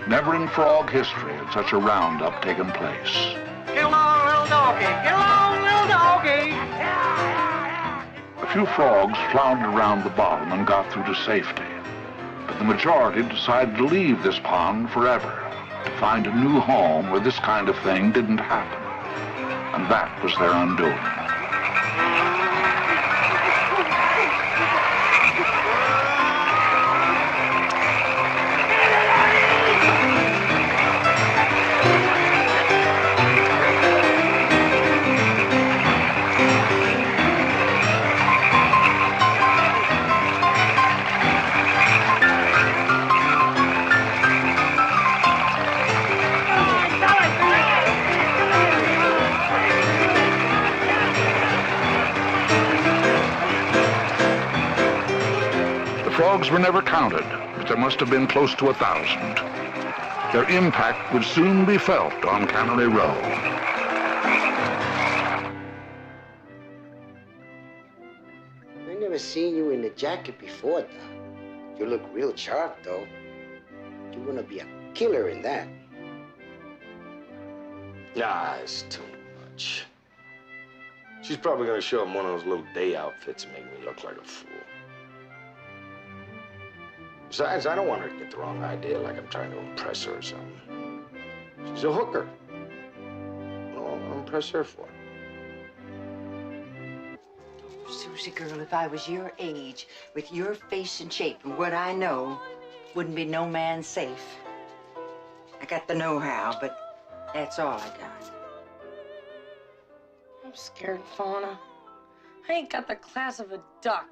Never in frog history had such a roundup taken place. Get along, little doggy. Get along, little doggy. A few frogs floundered around the bottom and got through to safety. But the majority decided to leave this pond forever, to find a new home where this kind of thing didn't happen. And that was their undoing. frogs were never counted, but there must have been close to 1,000. Their impact would soon be felt on Cannery Row. I never seen you in a jacket before, Doc. You look real sharp, though. You're gonna be a killer in that. Nah, it's too much. She's probably gonna show up in one of those little day outfits and make me look like a fool. Besides, I don't want her to get the wrong idea like I'm trying to impress her or something. She's a hooker. What do I want to impress her for? Susie, girl, if I was your age, with your face and shape and what I know, wouldn't be no man safe. I got the know-how, but that's all I got. I'm scared, Fauna. I ain't got the class of a duck.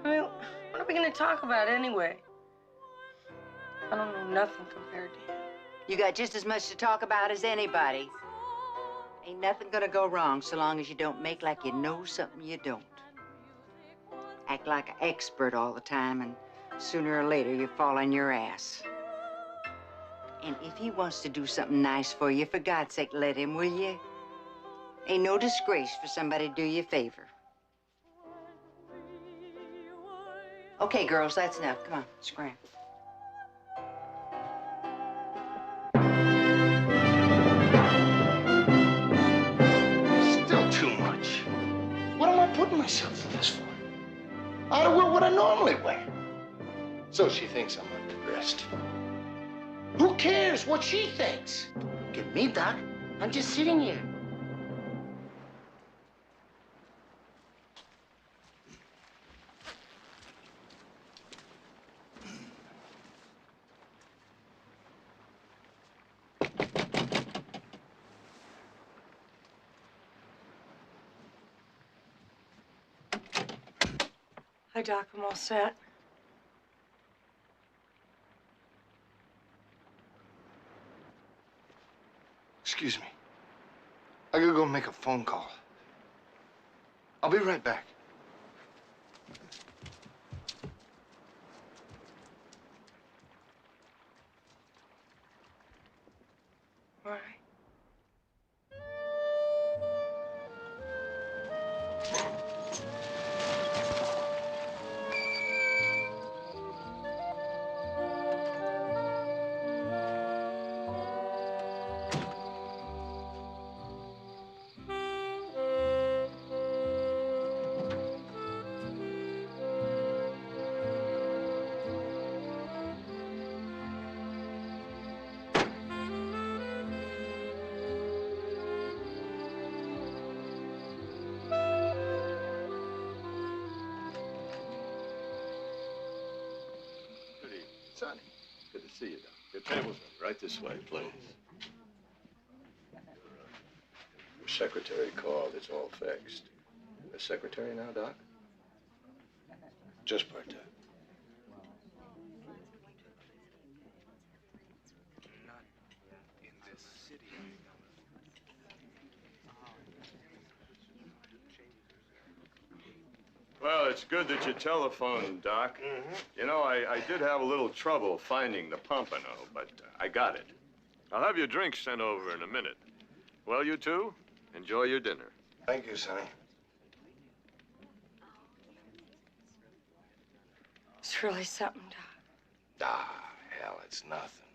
I mean, what are we gonna talk about anyway? I don't know nothing compared to you. You got just as much to talk about as anybody. Ain't nothing gonna go wrong so long as you don't make like you know something you don't. Act like an expert all the time, and sooner or later you fall on your ass. And if he wants to do something nice for you, for God's sake, let him, will you? Ain't no disgrace for somebody to do you a favor. Okay, girls, that's enough. Come on, scram. Still too much. What am I putting myself through this for? I'd wear what I normally wear. So she thinks I'm underdressed. Who cares what she thinks? Get me, Doc. I'm just sitting here. Hi, Doc. I'm all set. Excuse me. I gotta go make a phone call. I'll be right back. All right. Sonny, good to see you, Doc. Your table's right this way, please. Your secretary called. It's all fixed. The secretary now, Doc? Just part-time. Well, it's good that you telephoned, Doc. You know, I did have a little trouble finding the pompano, but I got it. I'll have your drinks sent over in a minute. Well, you two, enjoy your dinner. Thank you, Sonny. It's really something, Doc. Ah, hell, it's nothing.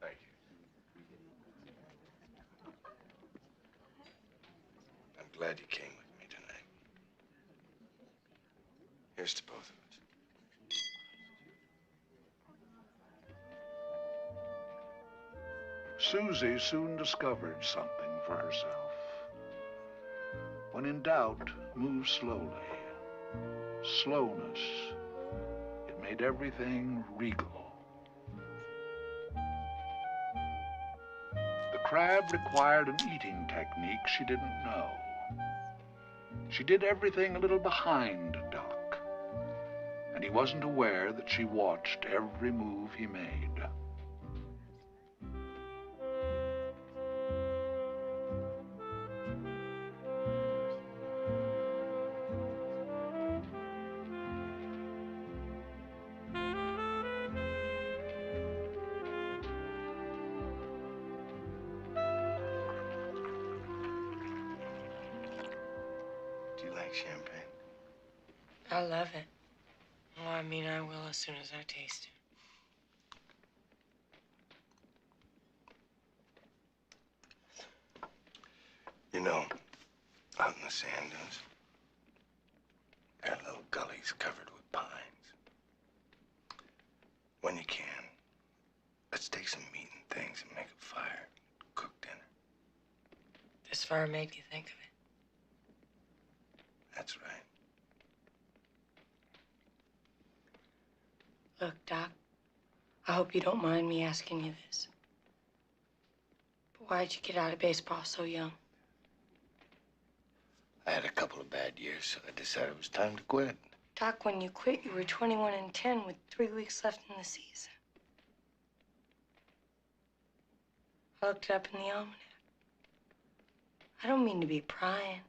Thank you. I'm glad you came with me tonight. Here's to both of us. Susie soon discovered something for herself. When in doubt, move slowly. Slowness, it made everything regal. The crab required an eating technique she didn't know. She did everything a little behind Doc, and he wasn't aware that she watched every move he made. like champagne? I love it. Well, I mean, I will as soon as I taste it. You know, out in the sand dunes, there are little gullies covered with pines. When you can, let's take some meat and things and make a fire, cook dinner. This fire made you think of it. That's right. Look, Doc, I hope you don't mind me asking you this. But why'd you get out of baseball so young? I had a couple of bad years, so I decided it was time to quit. Doc, when you quit, you were 21-10 with 3 weeks left in the season. I looked it up in the almanac. I don't mean to be prying.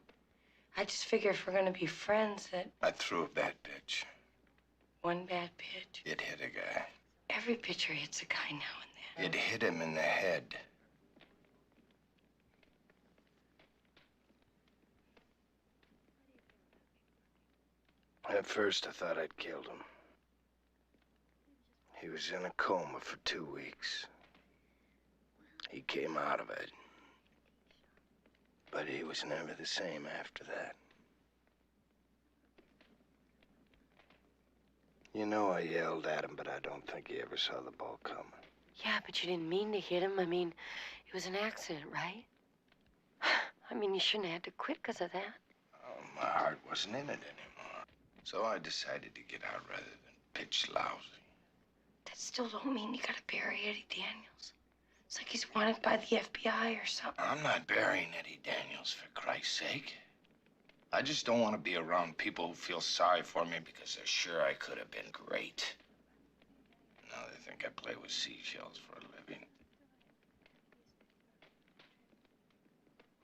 I just figure if we're gonna be friends that... I threw a bad pitch. One bad pitch. It hit a guy. Every pitcher hits a guy now and then. It hit him in the head. At first, I thought I'd killed him. He was in a coma for 2 weeks. He came out of it. But he was never the same after that. You know, I yelled at him, but I don't think he ever saw the ball coming. Yeah, but you didn't mean to hit him. I mean, it was an accident, right? I mean, you shouldn't have had to quit because of that. Oh, my heart wasn't in it anymore. So I decided to get out rather than pitch lousy. That still don't mean you gotta bury Eddie Daniels. It's like he's wanted by the FBI or something. I'm not burying Eddie Daniels, for Christ's sake. I just don't want to be around people who feel sorry for me because they're sure I could have been great. Now they think I play with seashells for a living.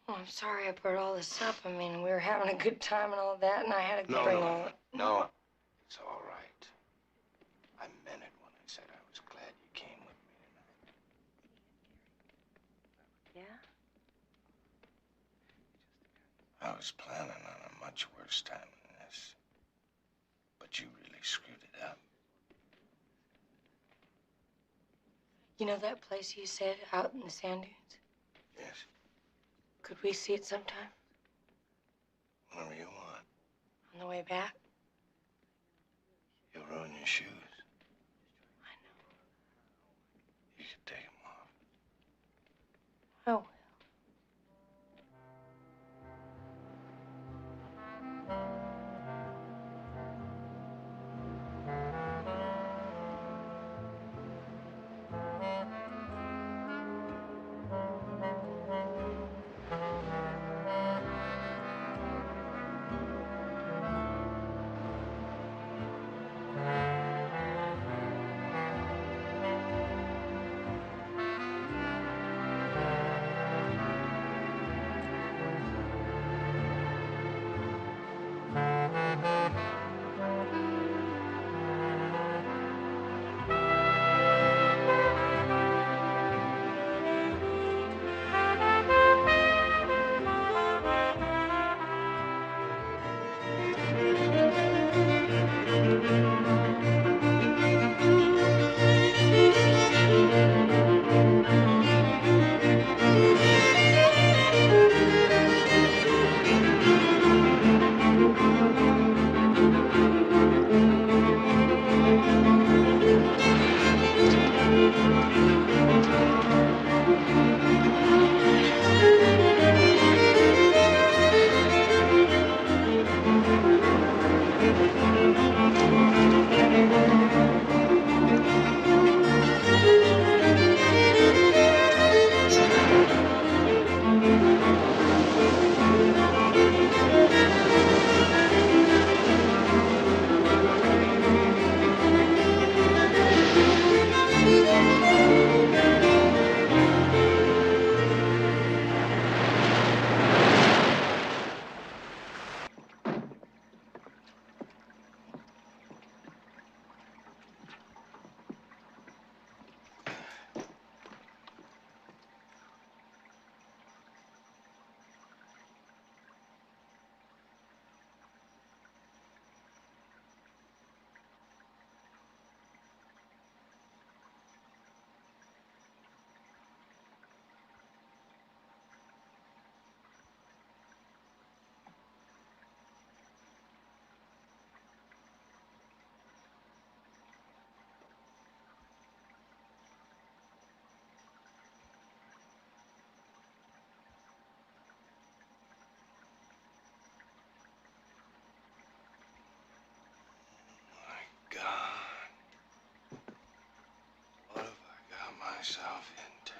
Oh, I'm sorry I brought all this up. I mean, we were having a good time and all that, and I had to bring all it. No. It's all right. I meant it when I said I was glad you came with me tonight. Yeah? I was planning on a much worse time than this. But you really screwed it up. You know that place you said out in the sand dunes? Yes. Could we see it sometime? Whenever you want. On the way back? You'll ruin your shoes. I know. You can take them off. Oh. myself into?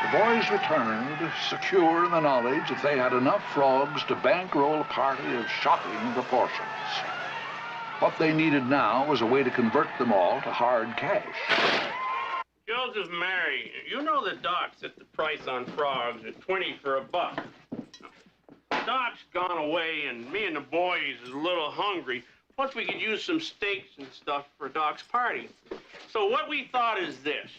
The boys returned, secure in the knowledge that they had enough frogs to bankroll a party of shocking proportions. What they needed now was a way to convert them all to hard cash. Joseph Mary, you know the doc set the price on frogs at 20 for a buck. Doc's gone away, and me and the boys is a little hungry. Plus, we could use some steaks and stuff for Doc's party. So what we thought is this.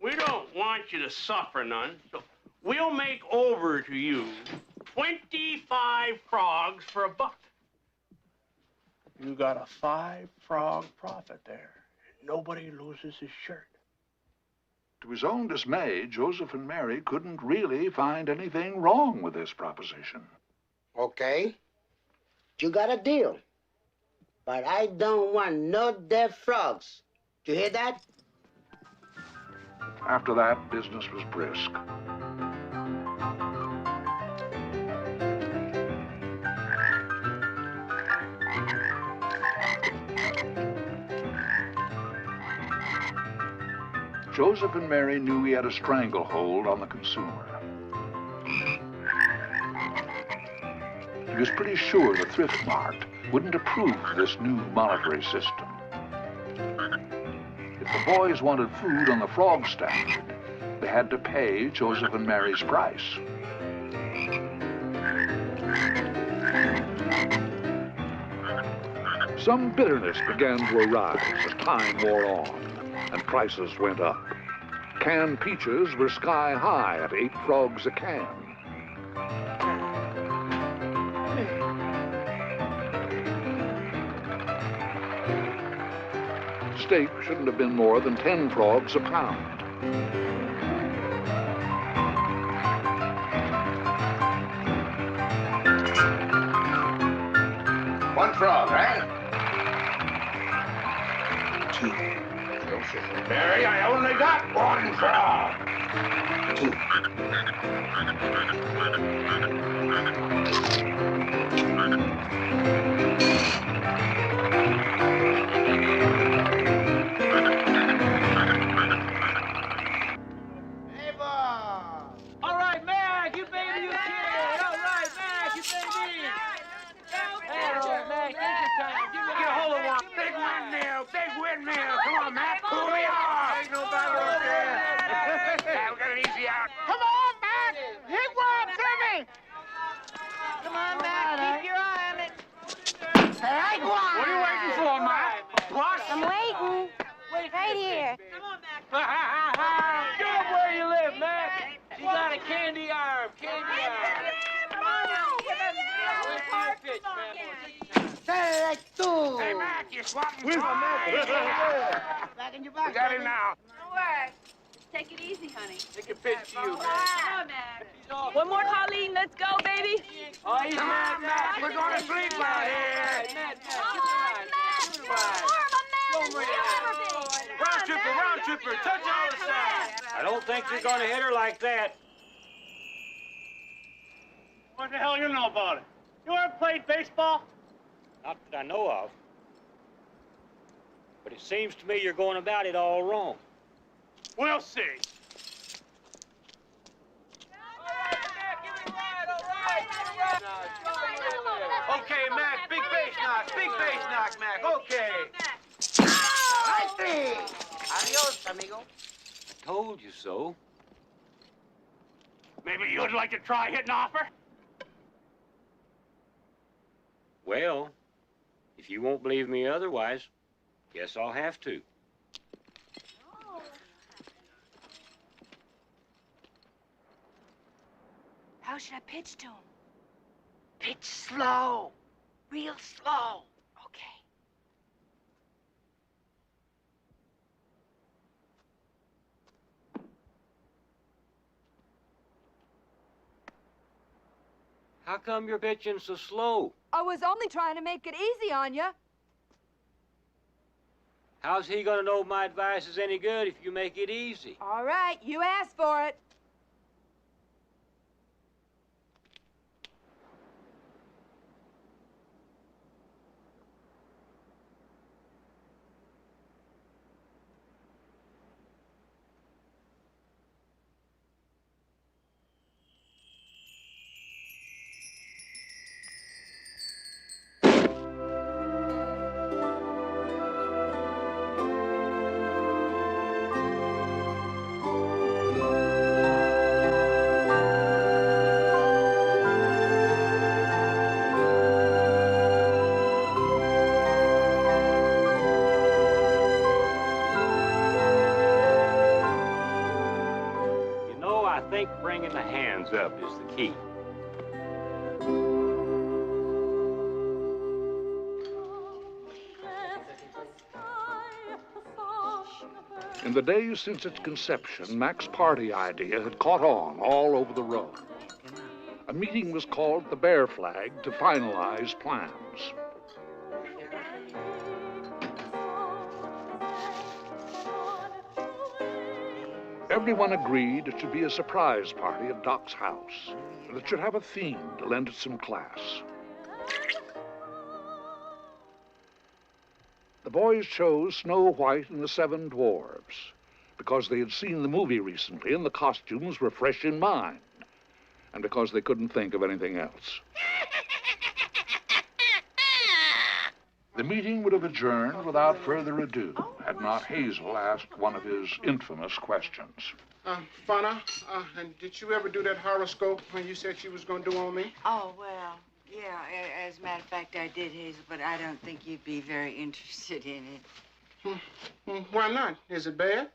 We don't want you to suffer none, so we'll make over to you 25 frogs for a buck. You got a 5-frog profit there. Nobody loses his shirt. To his own dismay, Joseph and Mary couldn't really find anything wrong with this proposition. Okay, you got a deal. But I don't want no dead frogs. Do you hear that? After that, business was brisk. Joseph and Mary knew he had a stranglehold on the consumer. He was pretty sure the Thrift Mart wouldn't approve of this new monetary system. If the boys wanted food on the frog standard, they had to pay Joseph and Mary's price. Some bitterness began to arise as time wore on and prices went up. Canned peaches were sky high at 8 frogs a can. Steak shouldn't have been more than 10 frogs a pound. One frog, right? Mary, I only got 1 frog. 1 more, Colleen. Let's go, baby. Oh, he's mad, Matt. We're going to sleep out here. Round tripper, touch all the sides. I don't think you're going to hit her like that. What the hell you know about it? You ever played baseball? Not that I know of. But it seems to me you're going about it all wrong. We'll see. Okay, Mac, big bass knock, Mac, okay. Adios, amigo. Told you so. Maybe you'd like to try hitting off her? Well, if you won't believe me otherwise, guess I'll have to. How should I pitch to him? Pitch slow. Real slow. Okay. How come you're pitching so slow? I was only trying to make it easy on you. How's he gonna know my advice is any good if you make it easy? All right, you asked for it. think bringing the hands up is the key. In the days since its conception, Mac's party idea had caught on all over the road. A meeting was called at the Bear Flag to finalize plans. Everyone agreed it should be a surprise party at Doc's house, and it should have a theme to lend it some class. The boys chose Snow White and the Seven Dwarfs because they had seen the movie recently and the costumes were fresh in mind, and because they couldn't think of anything else. The meeting would have adjourned without further ado had not Hazel asked one of his infamous questions. Funna, and did you ever do that horoscope when you said you was going to do on me? Oh, well, yeah, as a matter of fact, I did, Hazel, but I don't think you'd be very interested in it. Why not? Is it bad?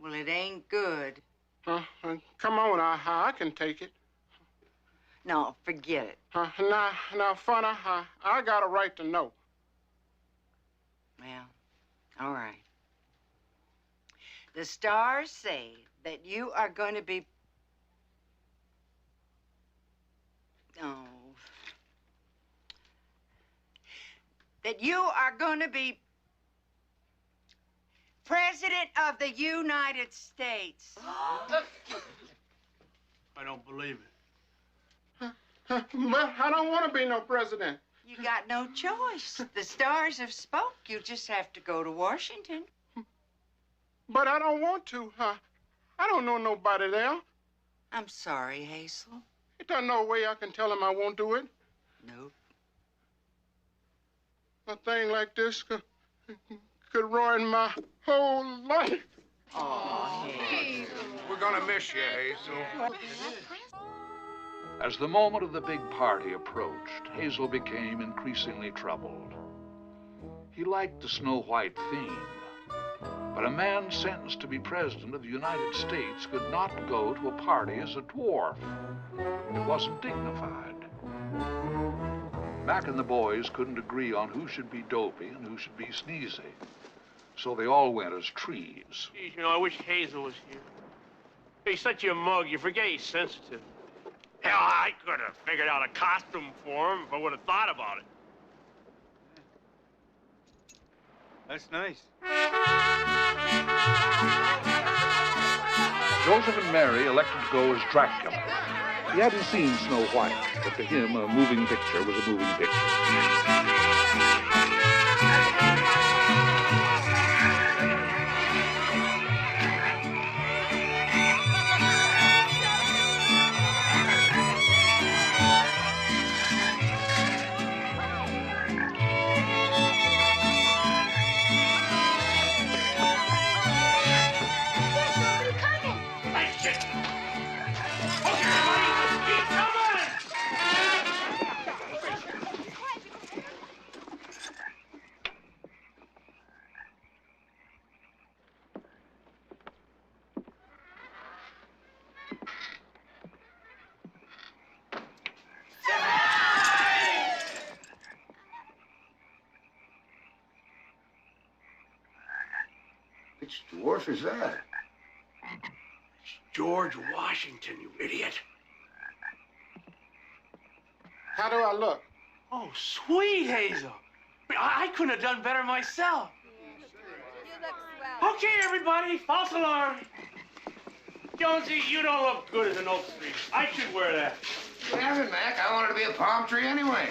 Well, it ain't good. Come on, I can take it. No, forget it. Now, Funna, I got a right to know. Well, all right. The stars say that you are going to be... Oh. That you are going to be President of the United States. I don't believe it. But I don't want to be no president. You got no choice. The stars have spoke. You just have to go to Washington. But I don't want to. I don't know nobody there. I'm sorry, Hazel. There's no way I can tell him I won't do it. Nope. A thing like this could ruin my whole life. Oh, Hazel. We're gonna miss you, Hazel. As the moment of the big party approached, Hazel became increasingly troubled. He liked the Snow White theme, but a man sentenced to be president of the United States could not go to a party as a dwarf. It wasn't dignified. Mac and the boys couldn't agree on who should be Dopey and who should be Sneezy, so they all went as trees. Geez, you know, I wish Hazel was here. He's such a mug, you forget he's sensitive. Hell, I could have figured out a costume for him if I would have thought about it. That's nice. Joseph and Mary elected to go as Dracula. He hadn't seen Snow White, but to him, a moving picture was a moving picture. Which dwarf is that? It's George Washington, you idiot. How do I look? Oh, sweet, Hazel. I couldn't have done better myself. Okay, everybody, false alarm. Jonesy, you don't look good as an oak tree. I should wear that. Damn it, Mac. I wanted to be a palm tree anyway.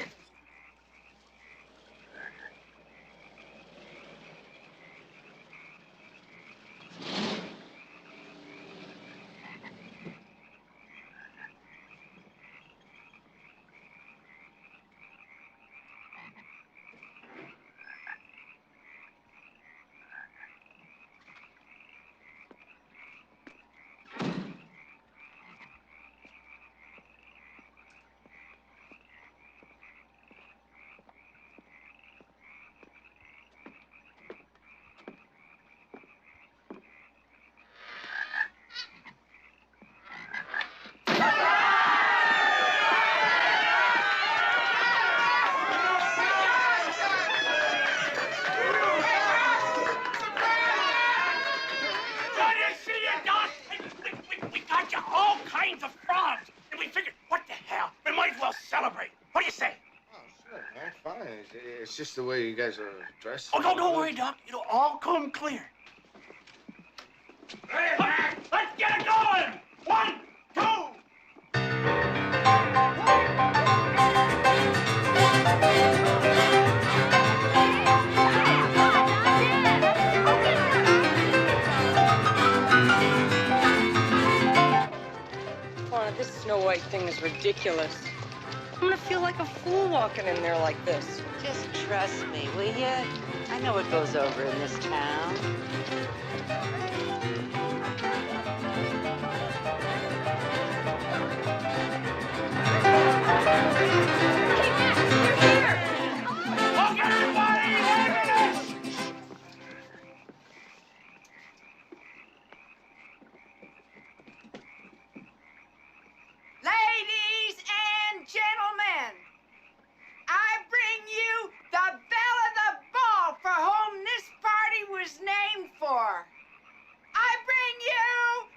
It's just the way you guys are dressed. Oh, don't worry, Doc. It'll all come clear. Hey, Mac, let's get it going! 1, 2. This Snow White thing is ridiculous. I'm gonna feel like a fool walking in there like this. Just trust me, will ya? I know what goes over in this town. Ladies and gentlemen, I bring you the belle of the ball for whom this party was named for. I bring you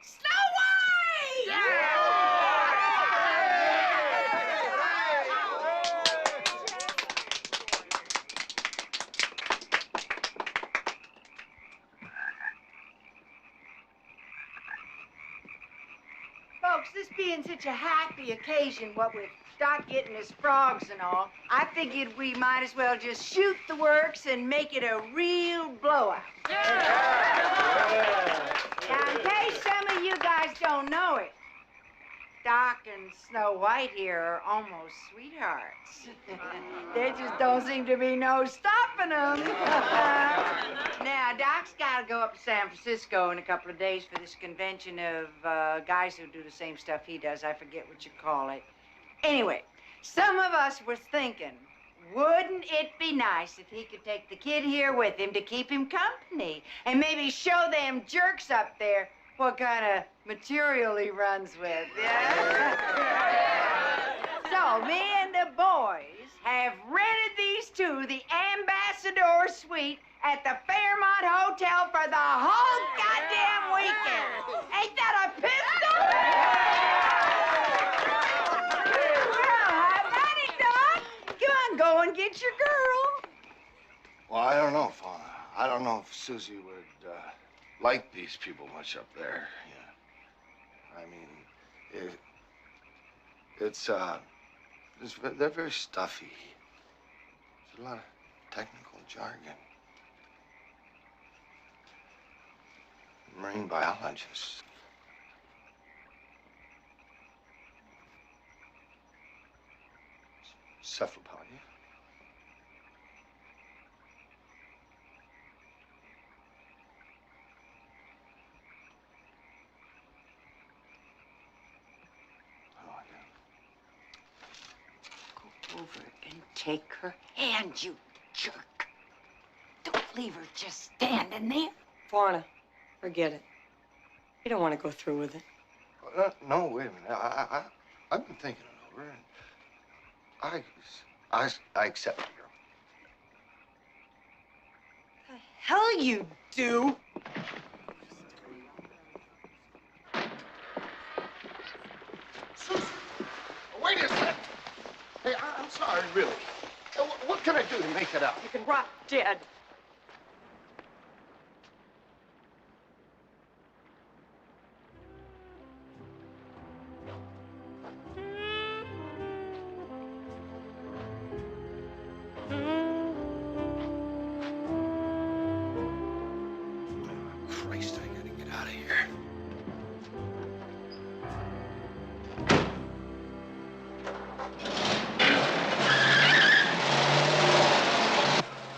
Snow White! Folks, this being such a happy occasion, what with Doc getting his frogs and all, I figured we might as well just shoot the works and make it a real blowout. Now, in case some of you guys don't know it, Doc and Snow White here are almost sweethearts. There just don't seem to be no stopping them. Now, Doc's got to go up to San Francisco in a couple of days for this convention of guys who do the same stuff he does. I forget what you call it. Anyway, some of us were thinking, wouldn't it be nice if he could take the kid here with him to keep him company and maybe show them jerks up there what kind of material he runs with, yeah? So, me and the boys have rented these two the Ambassador Suite at the Fairmont Hotel for the whole goddamn weekend. Ain't that a pistol? Well, have at it, Doc. Come on, go and get your girl. Well, I don't know, Fauna. I don't know if Susie would like these people much up there. Yeah. I mean, they're very stuffy. There's a lot of technical jargon. Marine biologists. Cephalopodia. Over and take her hand, you jerk. Don't leave her just standing there. Fauna, forget it. You don't want to go through with it. No, wait a minute. I've been thinking it over, and I accept the girl. The hell you do? Wait a second. Hey, I'm sorry, really. What can I do to make it up? You can rot dead. Christ, I gotta get out of here.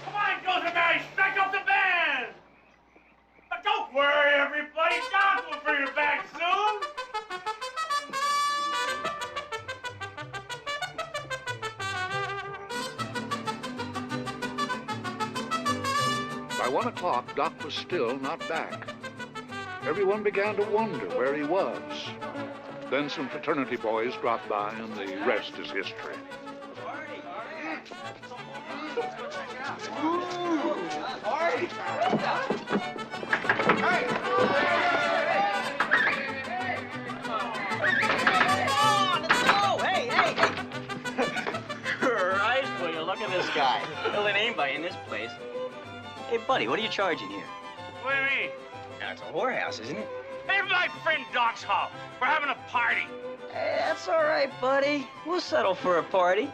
Come on, Josephine, smack up the band! But don't worry, everybody. Doc will bring her back soon. By 1 o'clock, Doc was still not back. Everyone began to wonder where he was. Then some fraternity boys dropped by, and the rest is history. Right, will you look at this guy? Hey, buddy, what are you charging here? What do you mean? Now, it's a whorehouse, isn't it? Hey, my friend Doc's house. We're having a party. Hey, that's all right, buddy. We'll settle for a party.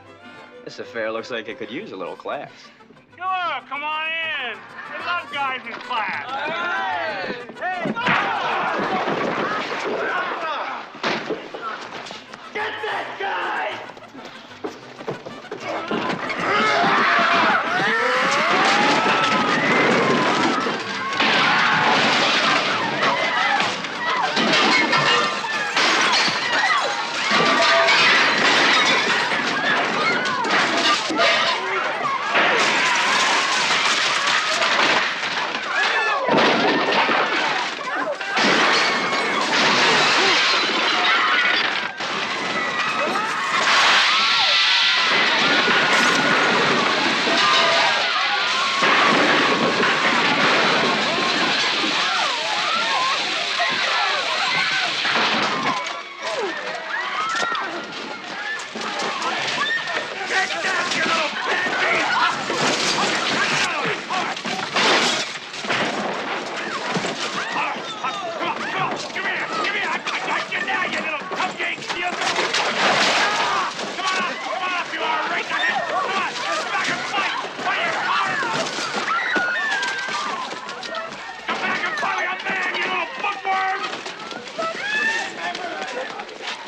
This affair looks like it could use a little class. Sure, come on in. We love guys in class. All right. Hey. Get that guy!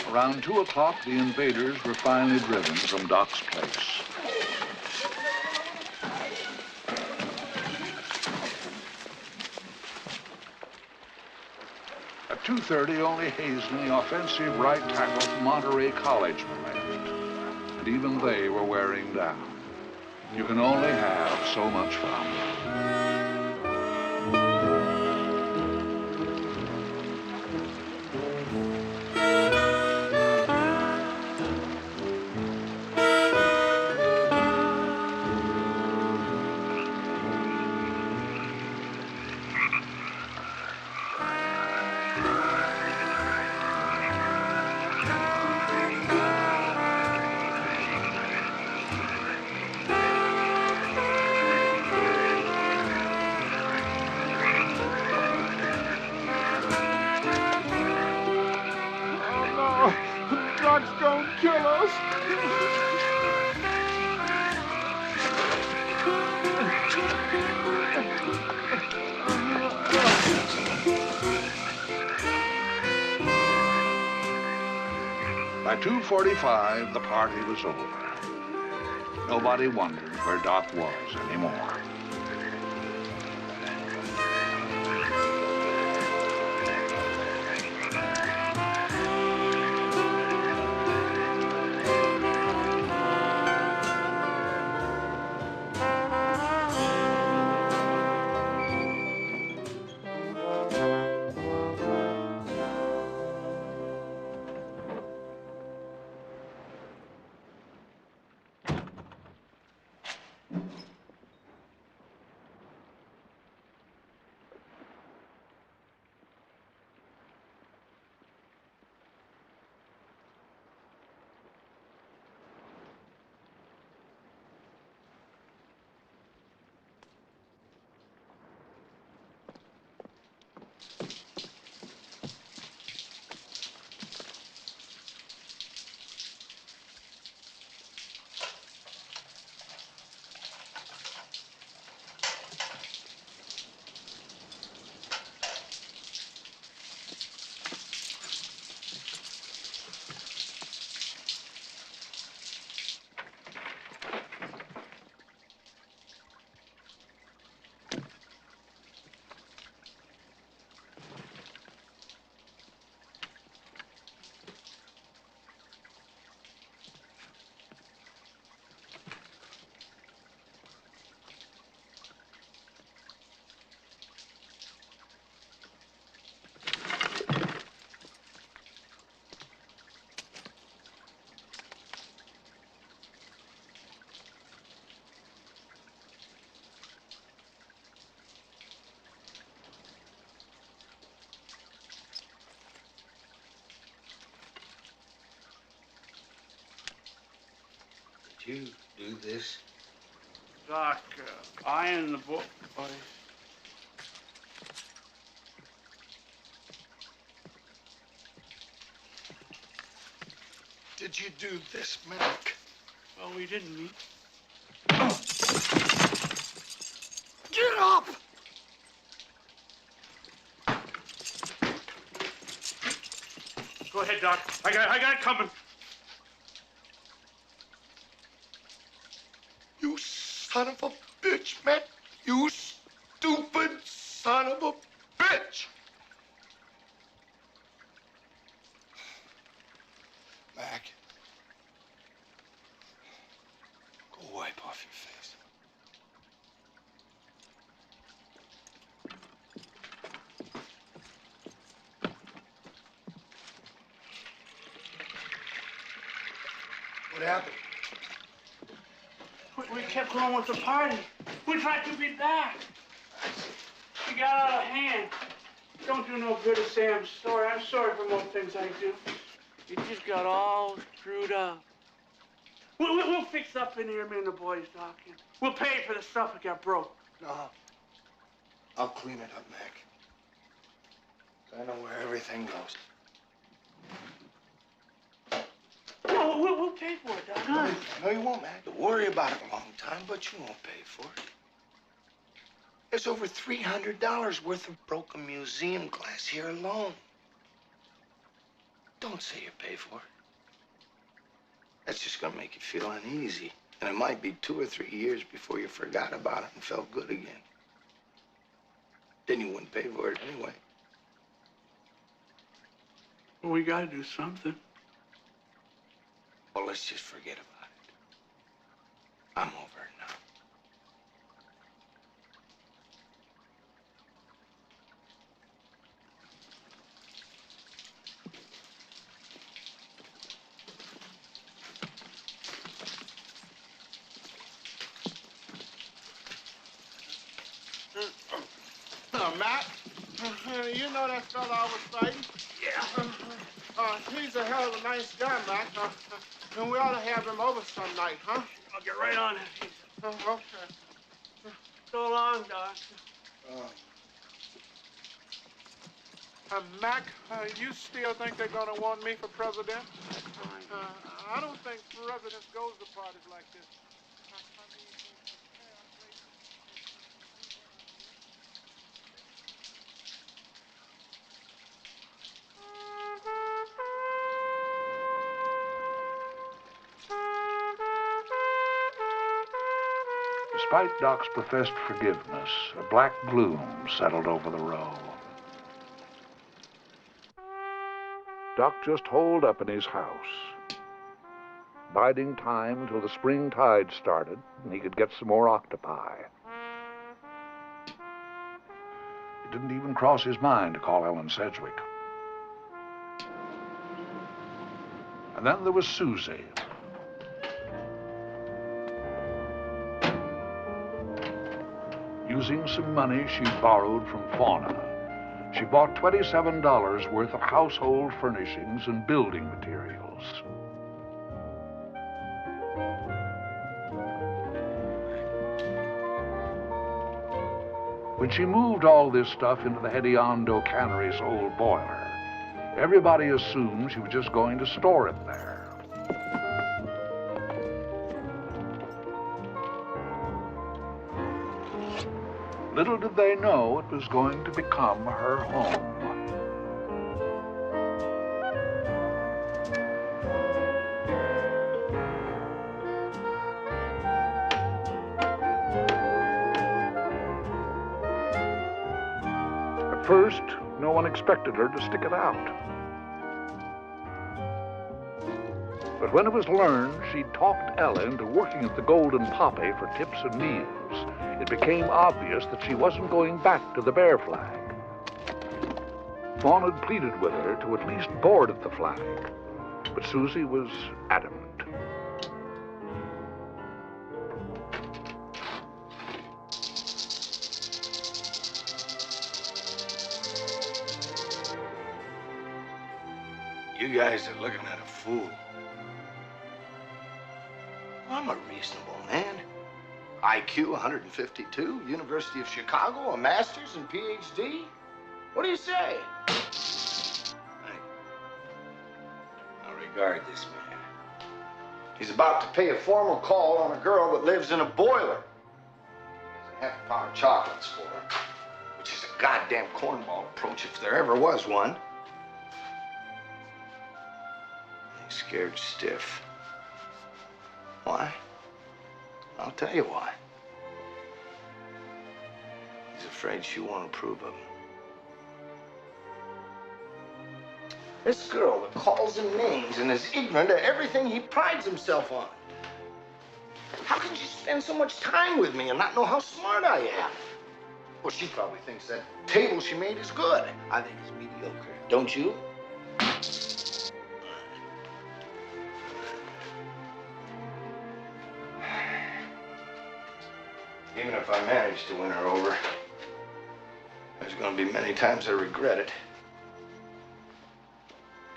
Around 2 o'clock, the invaders were finally driven from Doc's place. At 2:30, only Hazen, the offensive right tackle from Monterey College, were left. And even they were wearing down. You can only have so much fun. Doc's gonna kill us. By 2:45, the party was over. Nobody wondered where Doc was anymore. You do this? Doc, I and the boys. Did you do this, Mac? Well, we didn't meet. Get up! Go ahead, Doc. I got it coming. You son of a bitch, Mac. You stupid son of a bitch. Mac. Go wipe off your face. What happened? We kept going with the party. We tried to be back. We got out of hand. Don't do no good to say I'm sorry. I'm sorry for most things I do. It just got all screwed up. We'll fix up in here, me and the boys, Doc. And we'll pay for the stuff that got broke. No. I'll clean it up, Mac. I know where everything goes. No, we'll pay for it, Doc. No, you won't, Mac. You'll worry about it a long time, but you won't pay for it. There's over $300 worth of broken museum glass here alone. Don't say you pay for it. That's just gonna make you feel uneasy. And it might be 2 or 3 years before you forgot about it and felt good again. Then you wouldn't pay for it anyway. Well, we gotta do something. Well, let's just forget about it. I'm over it now. Matt, you know that fella I was fighting? Yeah. He's a hell of a nice guy, Matt. And we ought to have him over some night, huh? I'll get right on it. Okay. So long, Doc. Mac, you still think they're gonna want me for president? I don't think presidents goes to parties like this. Despite Doc's professed forgiveness, a black gloom settled over the row. Doc just holed up in his house, biding time until the spring tide started and he could get some more octopi. It didn't even cross his mind to call Ellen Sedgwick. And then there was Susie. Using some money she borrowed from Fauna, she bought $27 worth of household furnishings and building materials. When she moved all this stuff into the Hediondo Cannery's old boiler, everybody assumed she was just going to store it there. Little did they know it was going to become her home. At first, no one expected her to stick it out. But when it was learned she'd talked Ella into working at the Golden Poppy for tips and meals, it became obvious that she wasn't going back to the Bear Flag. Fawn had pleaded with her to at least board at the flag, but Susie was adamant. You guys are looking at a fool. I'm a reasonable man. IQ 152, University of Chicago, a master's and PhD. What do you say? Now regard this man. He's about to pay a formal call on a girl that lives in a boiler. He has a half pound of chocolates for her, which is a goddamn cornball approach if there ever was one. He's scared stiff. Why? I'll tell you why. He's afraid she won't approve of him. This girl that calls him names and is ignorant of everything he prides himself on. How can she spend so much time with me and not know how smart I am? Well, she probably thinks that table she made is good. I think it's mediocre. Don't you? Even if I manage to win her over, there's going to be many times I regret it.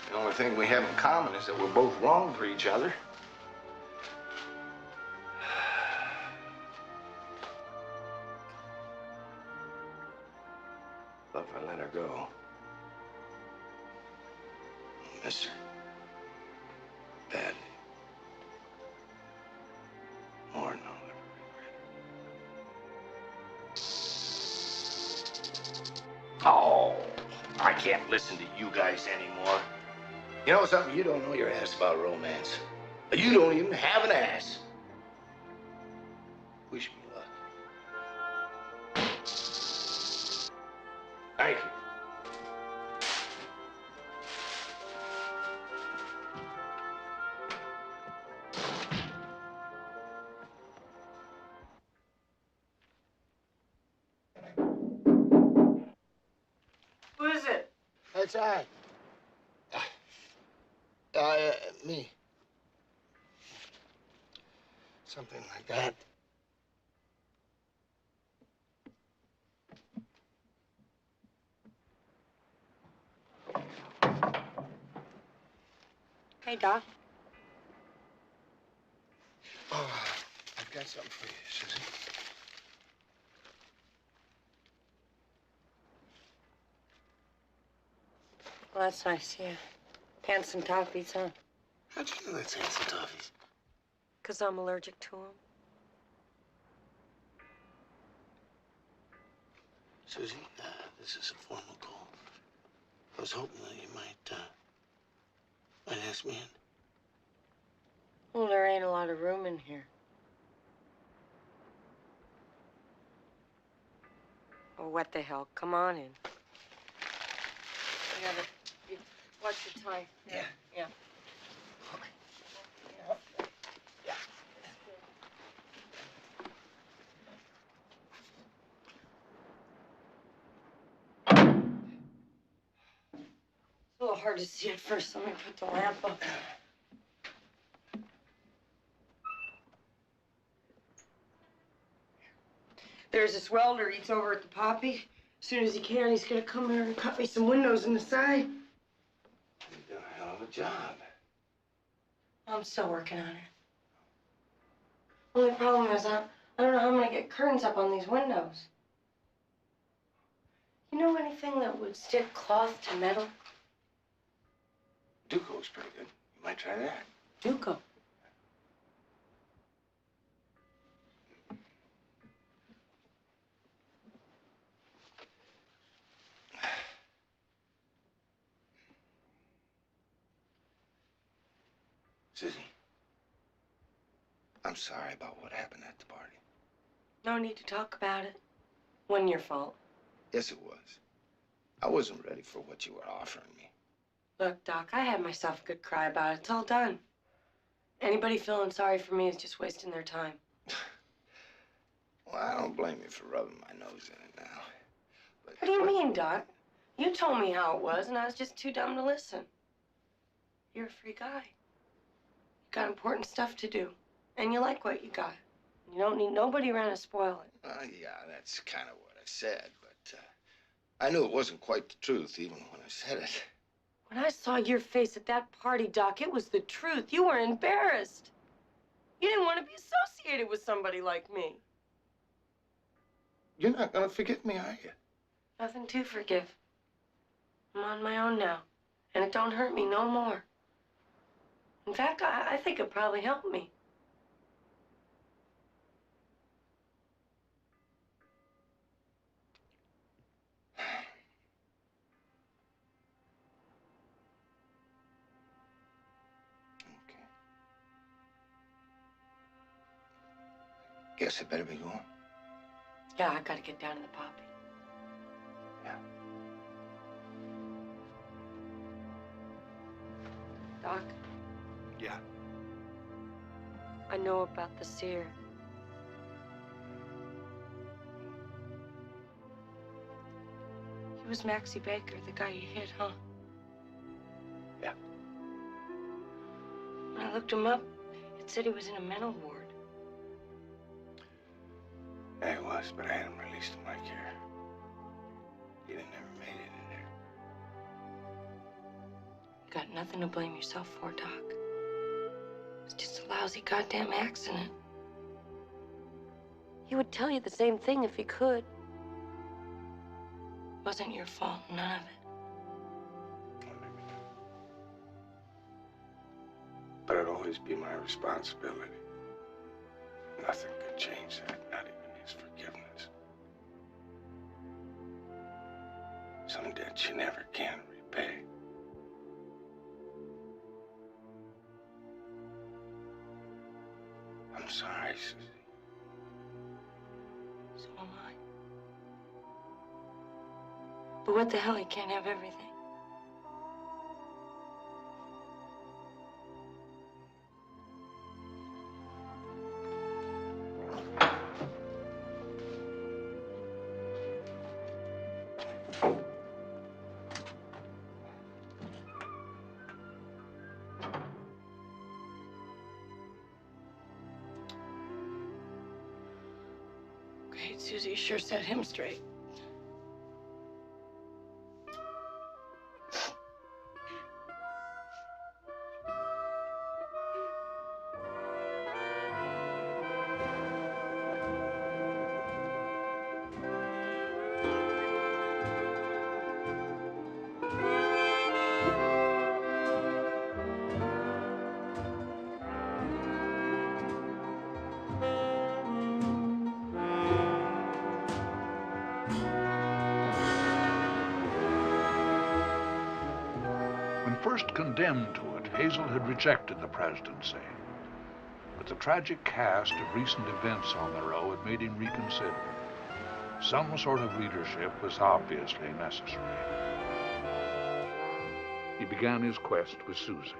The only thing we have in common is that we're both wrong for each other. But if I let her go, I'll miss her. Badly. More than I'll ever regret. Oh, I can't listen to you guys anymore. You know something? You don't know your ass about romance. You don't even have an ass. Wish me luck. Thank you. Who is it? That's I. Me. Something like that. Hey, Doc. Oh, I've got something for you, Susie. Well, that's nice, yeah. Handsome toffees, huh? How'd you know that's handsome toffees? 'Cause I'm allergic to them. Susie, this is a formal call. I was hoping that you might ask me in. Well, there ain't a lot of room in here. Oh, what the hell? Come on in. Watch your tie. Yeah. Yeah. It's a little hard to see at first. Let me put the lamp up. There's this welder. He's over at the Poppy. As soon as he can, he's gonna come here and cut me some windows in the side. You've done a hell of a job. I'm still working on it. Only problem is I don't know how I'm gonna get curtains up on these windows. You know anything that would stick cloth to metal? Duco's pretty good. You might try that. Duco. Susie, I'm sorry about what happened at the party. No need to talk about it. Wasn't your fault. Yes, it was. I wasn't ready for what you were offering me. Look, Doc, I had myself a good cry about it. It's all done. Anybody feeling sorry for me is just wasting their time. Well, I don't blame you for rubbing my nose in it now. But What do you mean, Doc? You told me how it was, and I was just too dumb to listen. You're a free guy. You got important stuff to do, and you like what you got. You don't need nobody around to spoil it. Yeah, that's kind of what I said, but I knew it wasn't quite the truth even when I said it. When I saw your face at that party, Doc, it was the truth. You were embarrassed. You didn't want to be associated with somebody like me. You're not gonna forget me, are you? Nothing to forgive. I'm on my own now, and it don't hurt me no more. In fact, I think it probably helped me. Guess I better be going. Yeah, I gotta get down to the poppy. Yeah. Doc, Yeah. I know about the seer. He was Maxie Baker, the guy you hit, huh? Yeah. When I looked him up, it said he was in a mental ward. Yeah, he was, but I had him released to my care. He'd have never made it in there. You got nothing to blame yourself for, Doc. It's just a lousy goddamn accident. He would tell you the same thing if he could. It wasn't your fault, none of it. But it'd always be my responsibility. Nothing could change that, not even his forgiveness. Some debt you never can repay. I'm sorry, Susie. So am I. But what the hell, he can't have everything. Great, Susie sure set him straight. When first condemned to it, Hazel had rejected the presidency. But the tragic cast of recent events on the row had made him reconsider. Some sort of leadership was obviously necessary. He began his quest with Susie.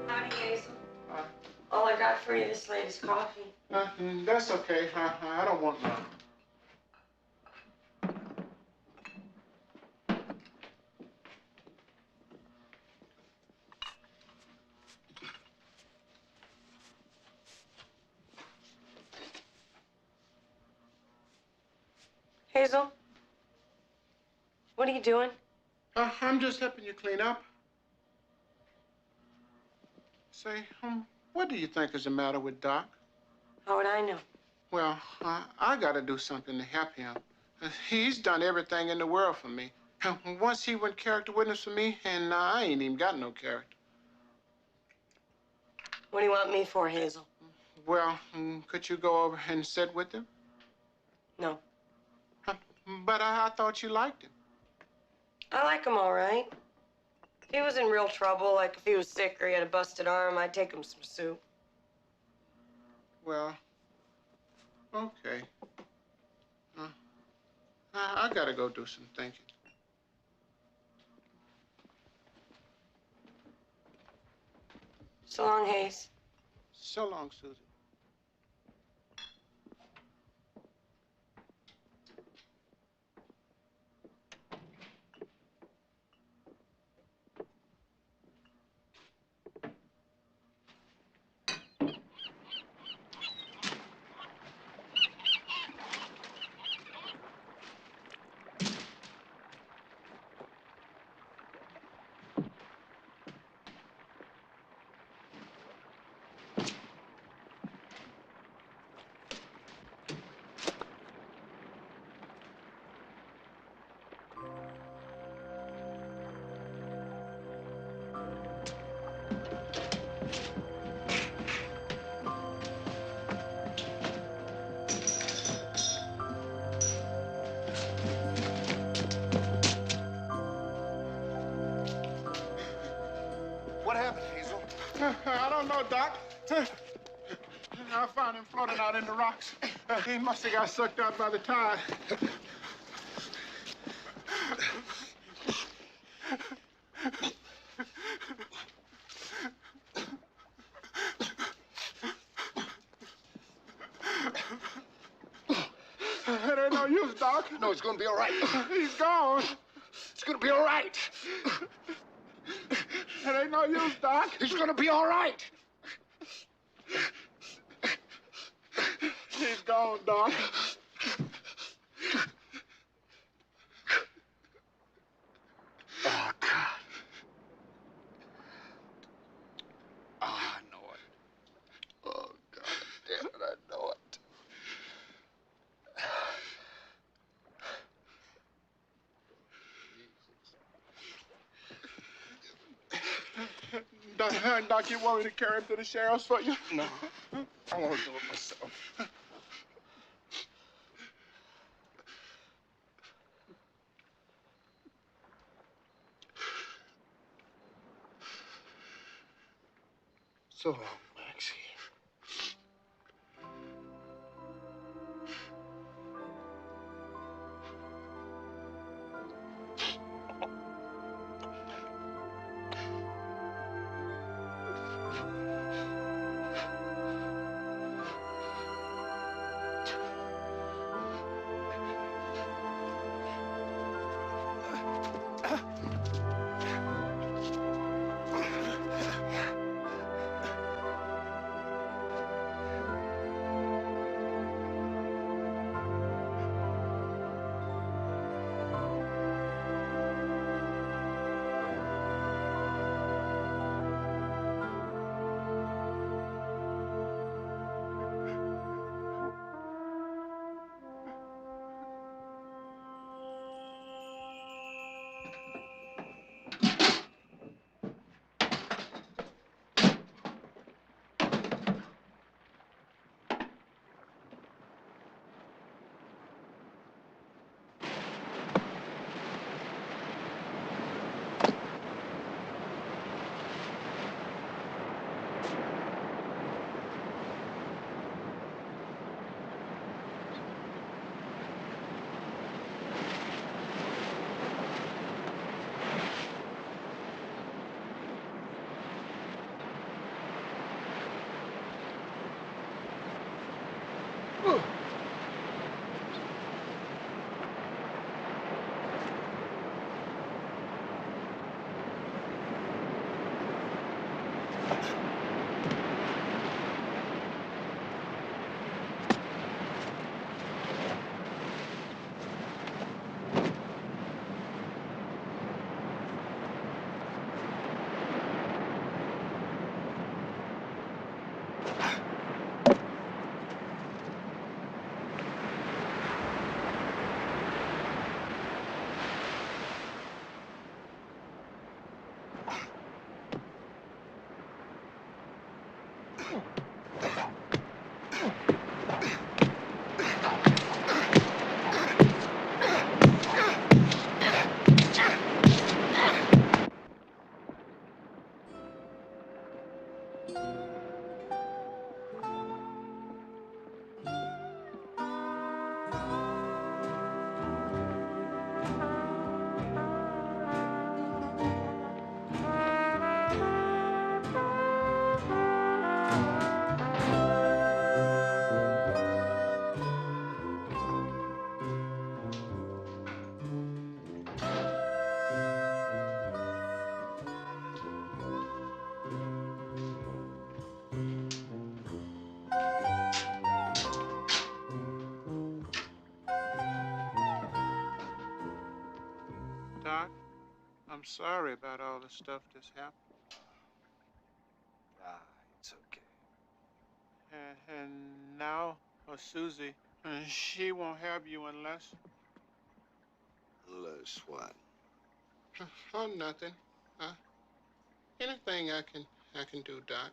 Howdy, Hazel. All I got for you this late is coffee. That's okay. I don't want none. Hazel? What are you doing? I'm just helping you clean up. Say, what do you think is the matter with Doc? How would I know? Well, I got to do something to help him. He's done everything in the world for me. Once he went character witness for me, and I ain't even got no character. What do you want me for, Hazel? Well, could you go over and sit with him? No. But I thought you liked him. I like him all right. If he was in real trouble, like if he was sick or he had a busted arm, I'd take him some soup. Well, okay. I gotta go do some thinking. So long, Hayes. So long, Susie. go, Doc. I found him floating out in the rocks. He must have got sucked out by the tide. It ain't no use, Doc. No, it's gonna be all right. He's gone. It's gonna be all right. It ain't no use, Doc. It's gonna be all right. He's gone, Doc. Oh, God. Oh, I know it. Oh, God damn it, I know it. Doc, you want me to carry him to the sheriff's for you? No. I want to do it myself. So long, Maxie. Doc, I'm sorry about all the stuff that's happened. It's okay. And now, Susie, she won't have you unless... Unless what? Oh, nothing. Anything I can do, Doc.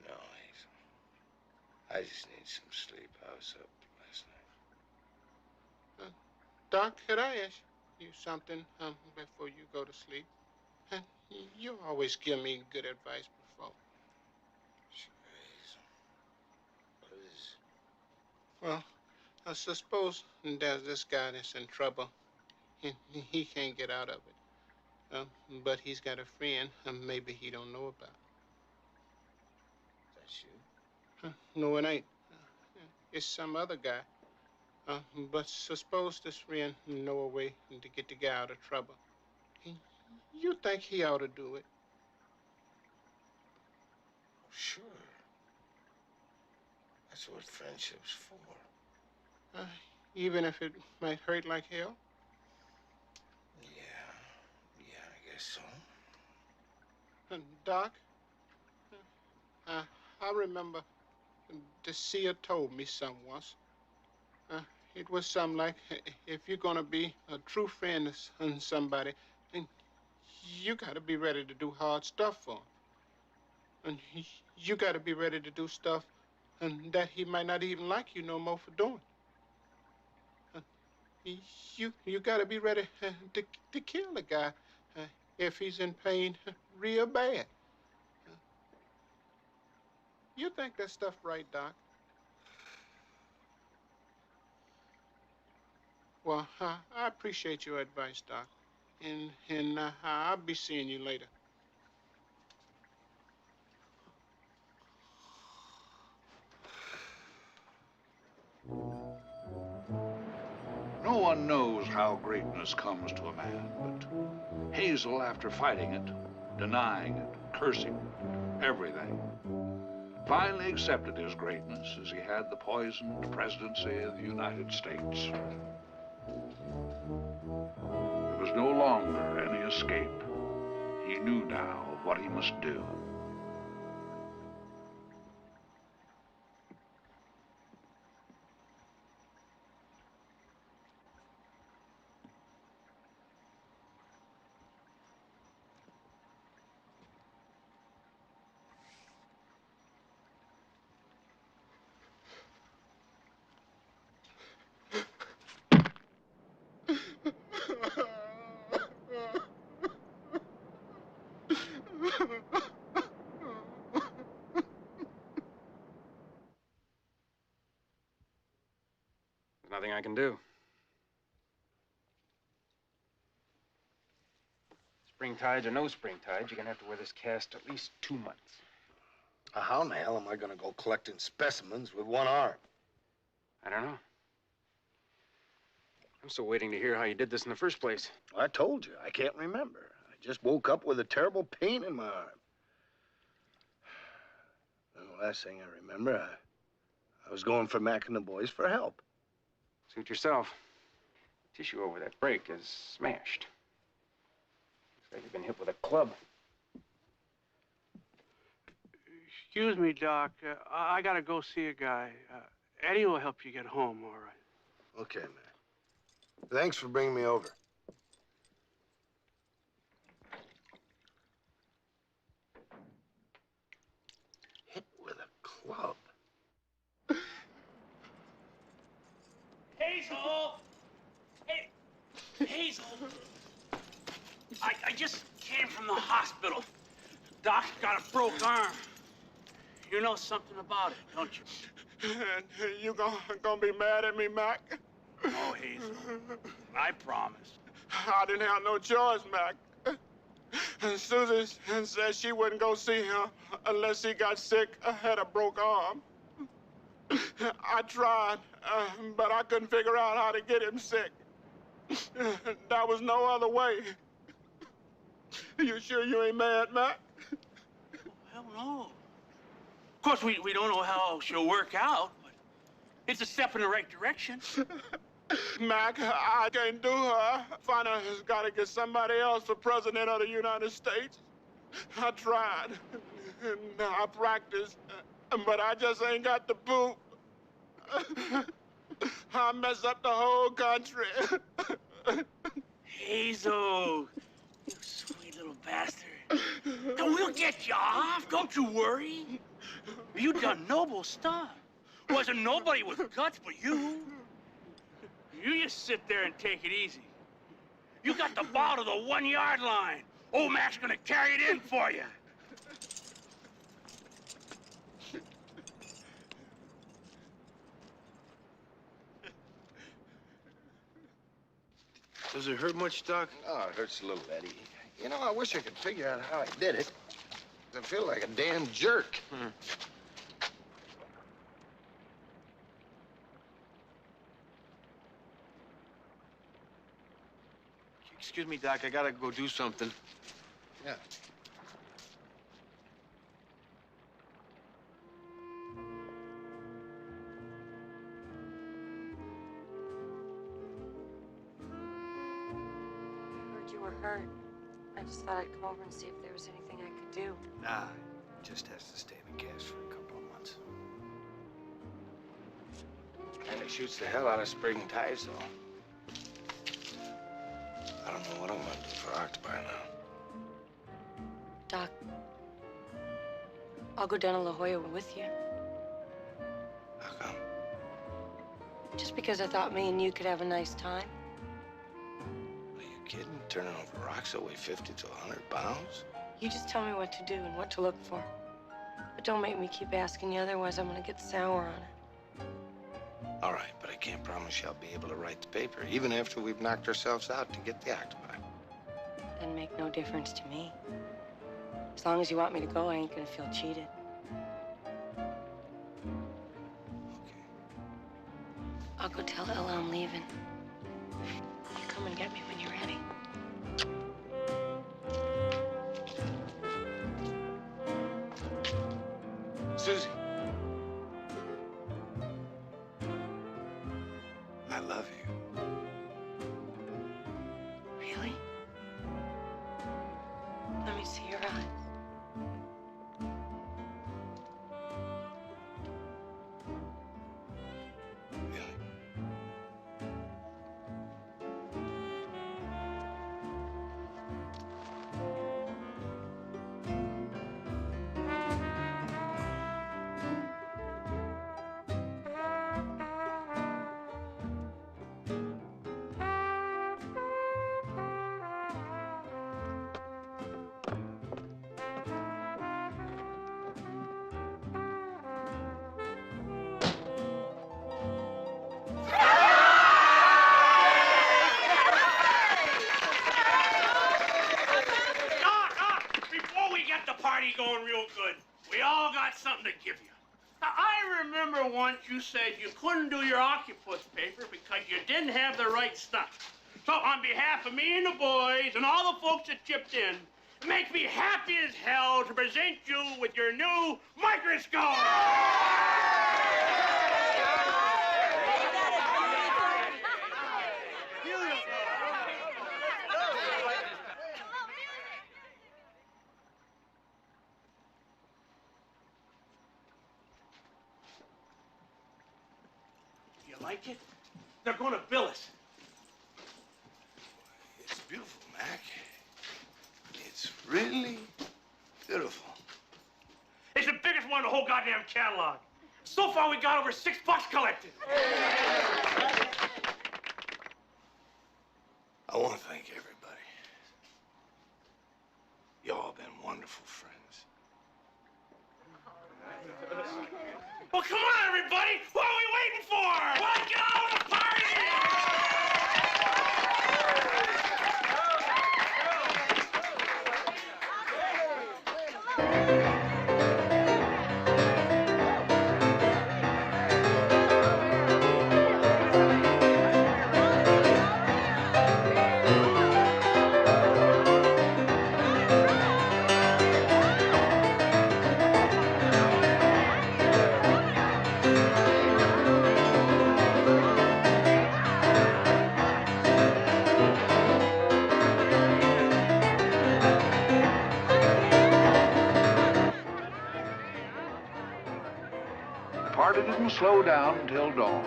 No, Hazel. I just need some sleep. I was up last night. Doc, could I ask you something before you go to sleep? You always give me good advice before. What is Well, I suppose there's this guy that's in trouble. He can't get out of it. But he's got a friend maybe he don't know about. that you? No, it ain't. It's some other guy. But suppose this friend know a way to get the guy out of trouble. You think he ought to do it? Sure. That's what friendship's for. Even if it might hurt like hell? Yeah, I guess so. Doc, I remember the seer told me something once. It was something like, if you're gonna be a true friend to somebody, then you gotta be ready to do hard stuff for him. And you gotta be ready to do stuff and that he might not even like you no more for doing. You gotta be ready to kill the guy if he's in pain real bad. You think that stuff right, Doc? Well, I appreciate your advice, Doc. And I'll be seeing you later. No one knows how greatness comes to a man, but Hazel, after fighting it, denying it, cursing it, everything, finally accepted his greatness as he had the poisoned presidency of the United States. There was no longer any escape. He knew now what he must do. There's nothing I can do. Spring tides or no spring tides, you're gonna have to wear this cast at least 2 months. How in the hell am I gonna go collecting specimens with one arm? I don't know. I'm still waiting to hear how you did this in the first place. I told you, I can't remember. I just woke up with a terrible pain in my arm. And the last thing I remember, I was going for Mac and the boys for help. Suit yourself. The tissue over that break is smashed. Looks like you've been hit with a club. Excuse me, Doc. I gotta go see a guy. Eddie will help you get home, all right? Okay, man. Thanks for bringing me over. Hit with a club. Hazel! Hey, Hazel! I just came from the hospital. Doc's got a broke arm. You know something about it, don't you? You gonna be mad at me, Mac? Oh, Hazel. I promise. I didn't have no choice, Mac. And Susie said she wouldn't go see him unless he got sick or had a broke arm. I tried, but I couldn't figure out how to get him sick. There was no other way. You sure you ain't mad, Mac? Oh, hell no. Of course, we don't know how she'll work out, but it's a step in the right direction. Mac, I can't do her. Finally, has got to get somebody else for president of the United States. I tried, and I practiced, but I just ain't got the boot. I mess up the whole country. Hazel, you sweet little bastard. Now, we'll get you off. Don't you worry. You done noble stuff. Wasn't nobody with guts but you. You just sit there and take it easy. You got the ball to the 1 yard line. Old Mac's gonna carry it in for you. Does it hurt much, Doc? Oh, it hurts a little, Eddie. You know, I wish I could figure out how I did it. I feel like a damn jerk. Excuse me, Doc. I gotta go do something. Yeah. Heard you were hurt. I just thought I'd come over and see if there was anything I could do. Nah, just has to stay in the cast for a couple of months. And it shoots the hell out of spring ties, though. I don't know what I'm gonna do for Octopi now. Doc, I'll go down to La Jolla with you. How come? Just because I thought me and you could have a nice time. Are you kidding? Turning over rocks that weigh 50 to 100 pounds? You just tell me what to do and what to look for. But don't make me keep asking you, otherwise I'm gonna get sour on it. All right, but I can't promise you I'll be able to write the paper, even after we've knocked ourselves out to get the octopi. Doesn't make no difference to me. As long as you want me to go, I ain't gonna feel cheated. Okay. I'll go tell Ella I'm leaving. You come and get me when you're ready. Susie. I love you. Really? Let me see your eyes. Going real good. We all got something to give you. Now, I remember once you said you couldn't do your octopus paper because you didn't have the right stuff. So on behalf of me and the boys and all the folks that chipped in, it makes me happy as hell to present you with your new microscope. Like it? They're going to bill us. It's beautiful, Mac. It's really beautiful. It's the biggest one in the whole goddamn catalog. So far, we got over $6 collected. I want to thank everybody. Y'all been wonderful friends. Well, come on, everybody! What are we waiting for? Let's get out of the party! The party didn't slow down until dawn.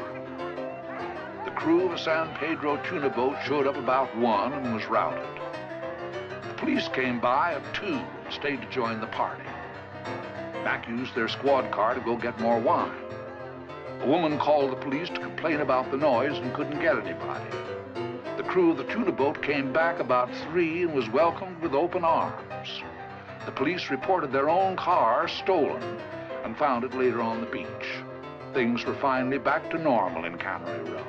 The crew of a San Pedro tuna boat showed up about 1 and was routed. The police came by at 2 and stayed to join the party. Mac used their squad car to go get more wine. A woman called the police to complain about the noise and couldn't get anybody. The crew of the tuna boat came back about 3 and was welcomed with open arms. The police reported their own car stolen and found it later on the beach. Things were finally back to normal in Cannery Row.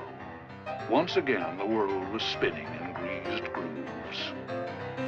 Once again, the world was spinning in greased groove.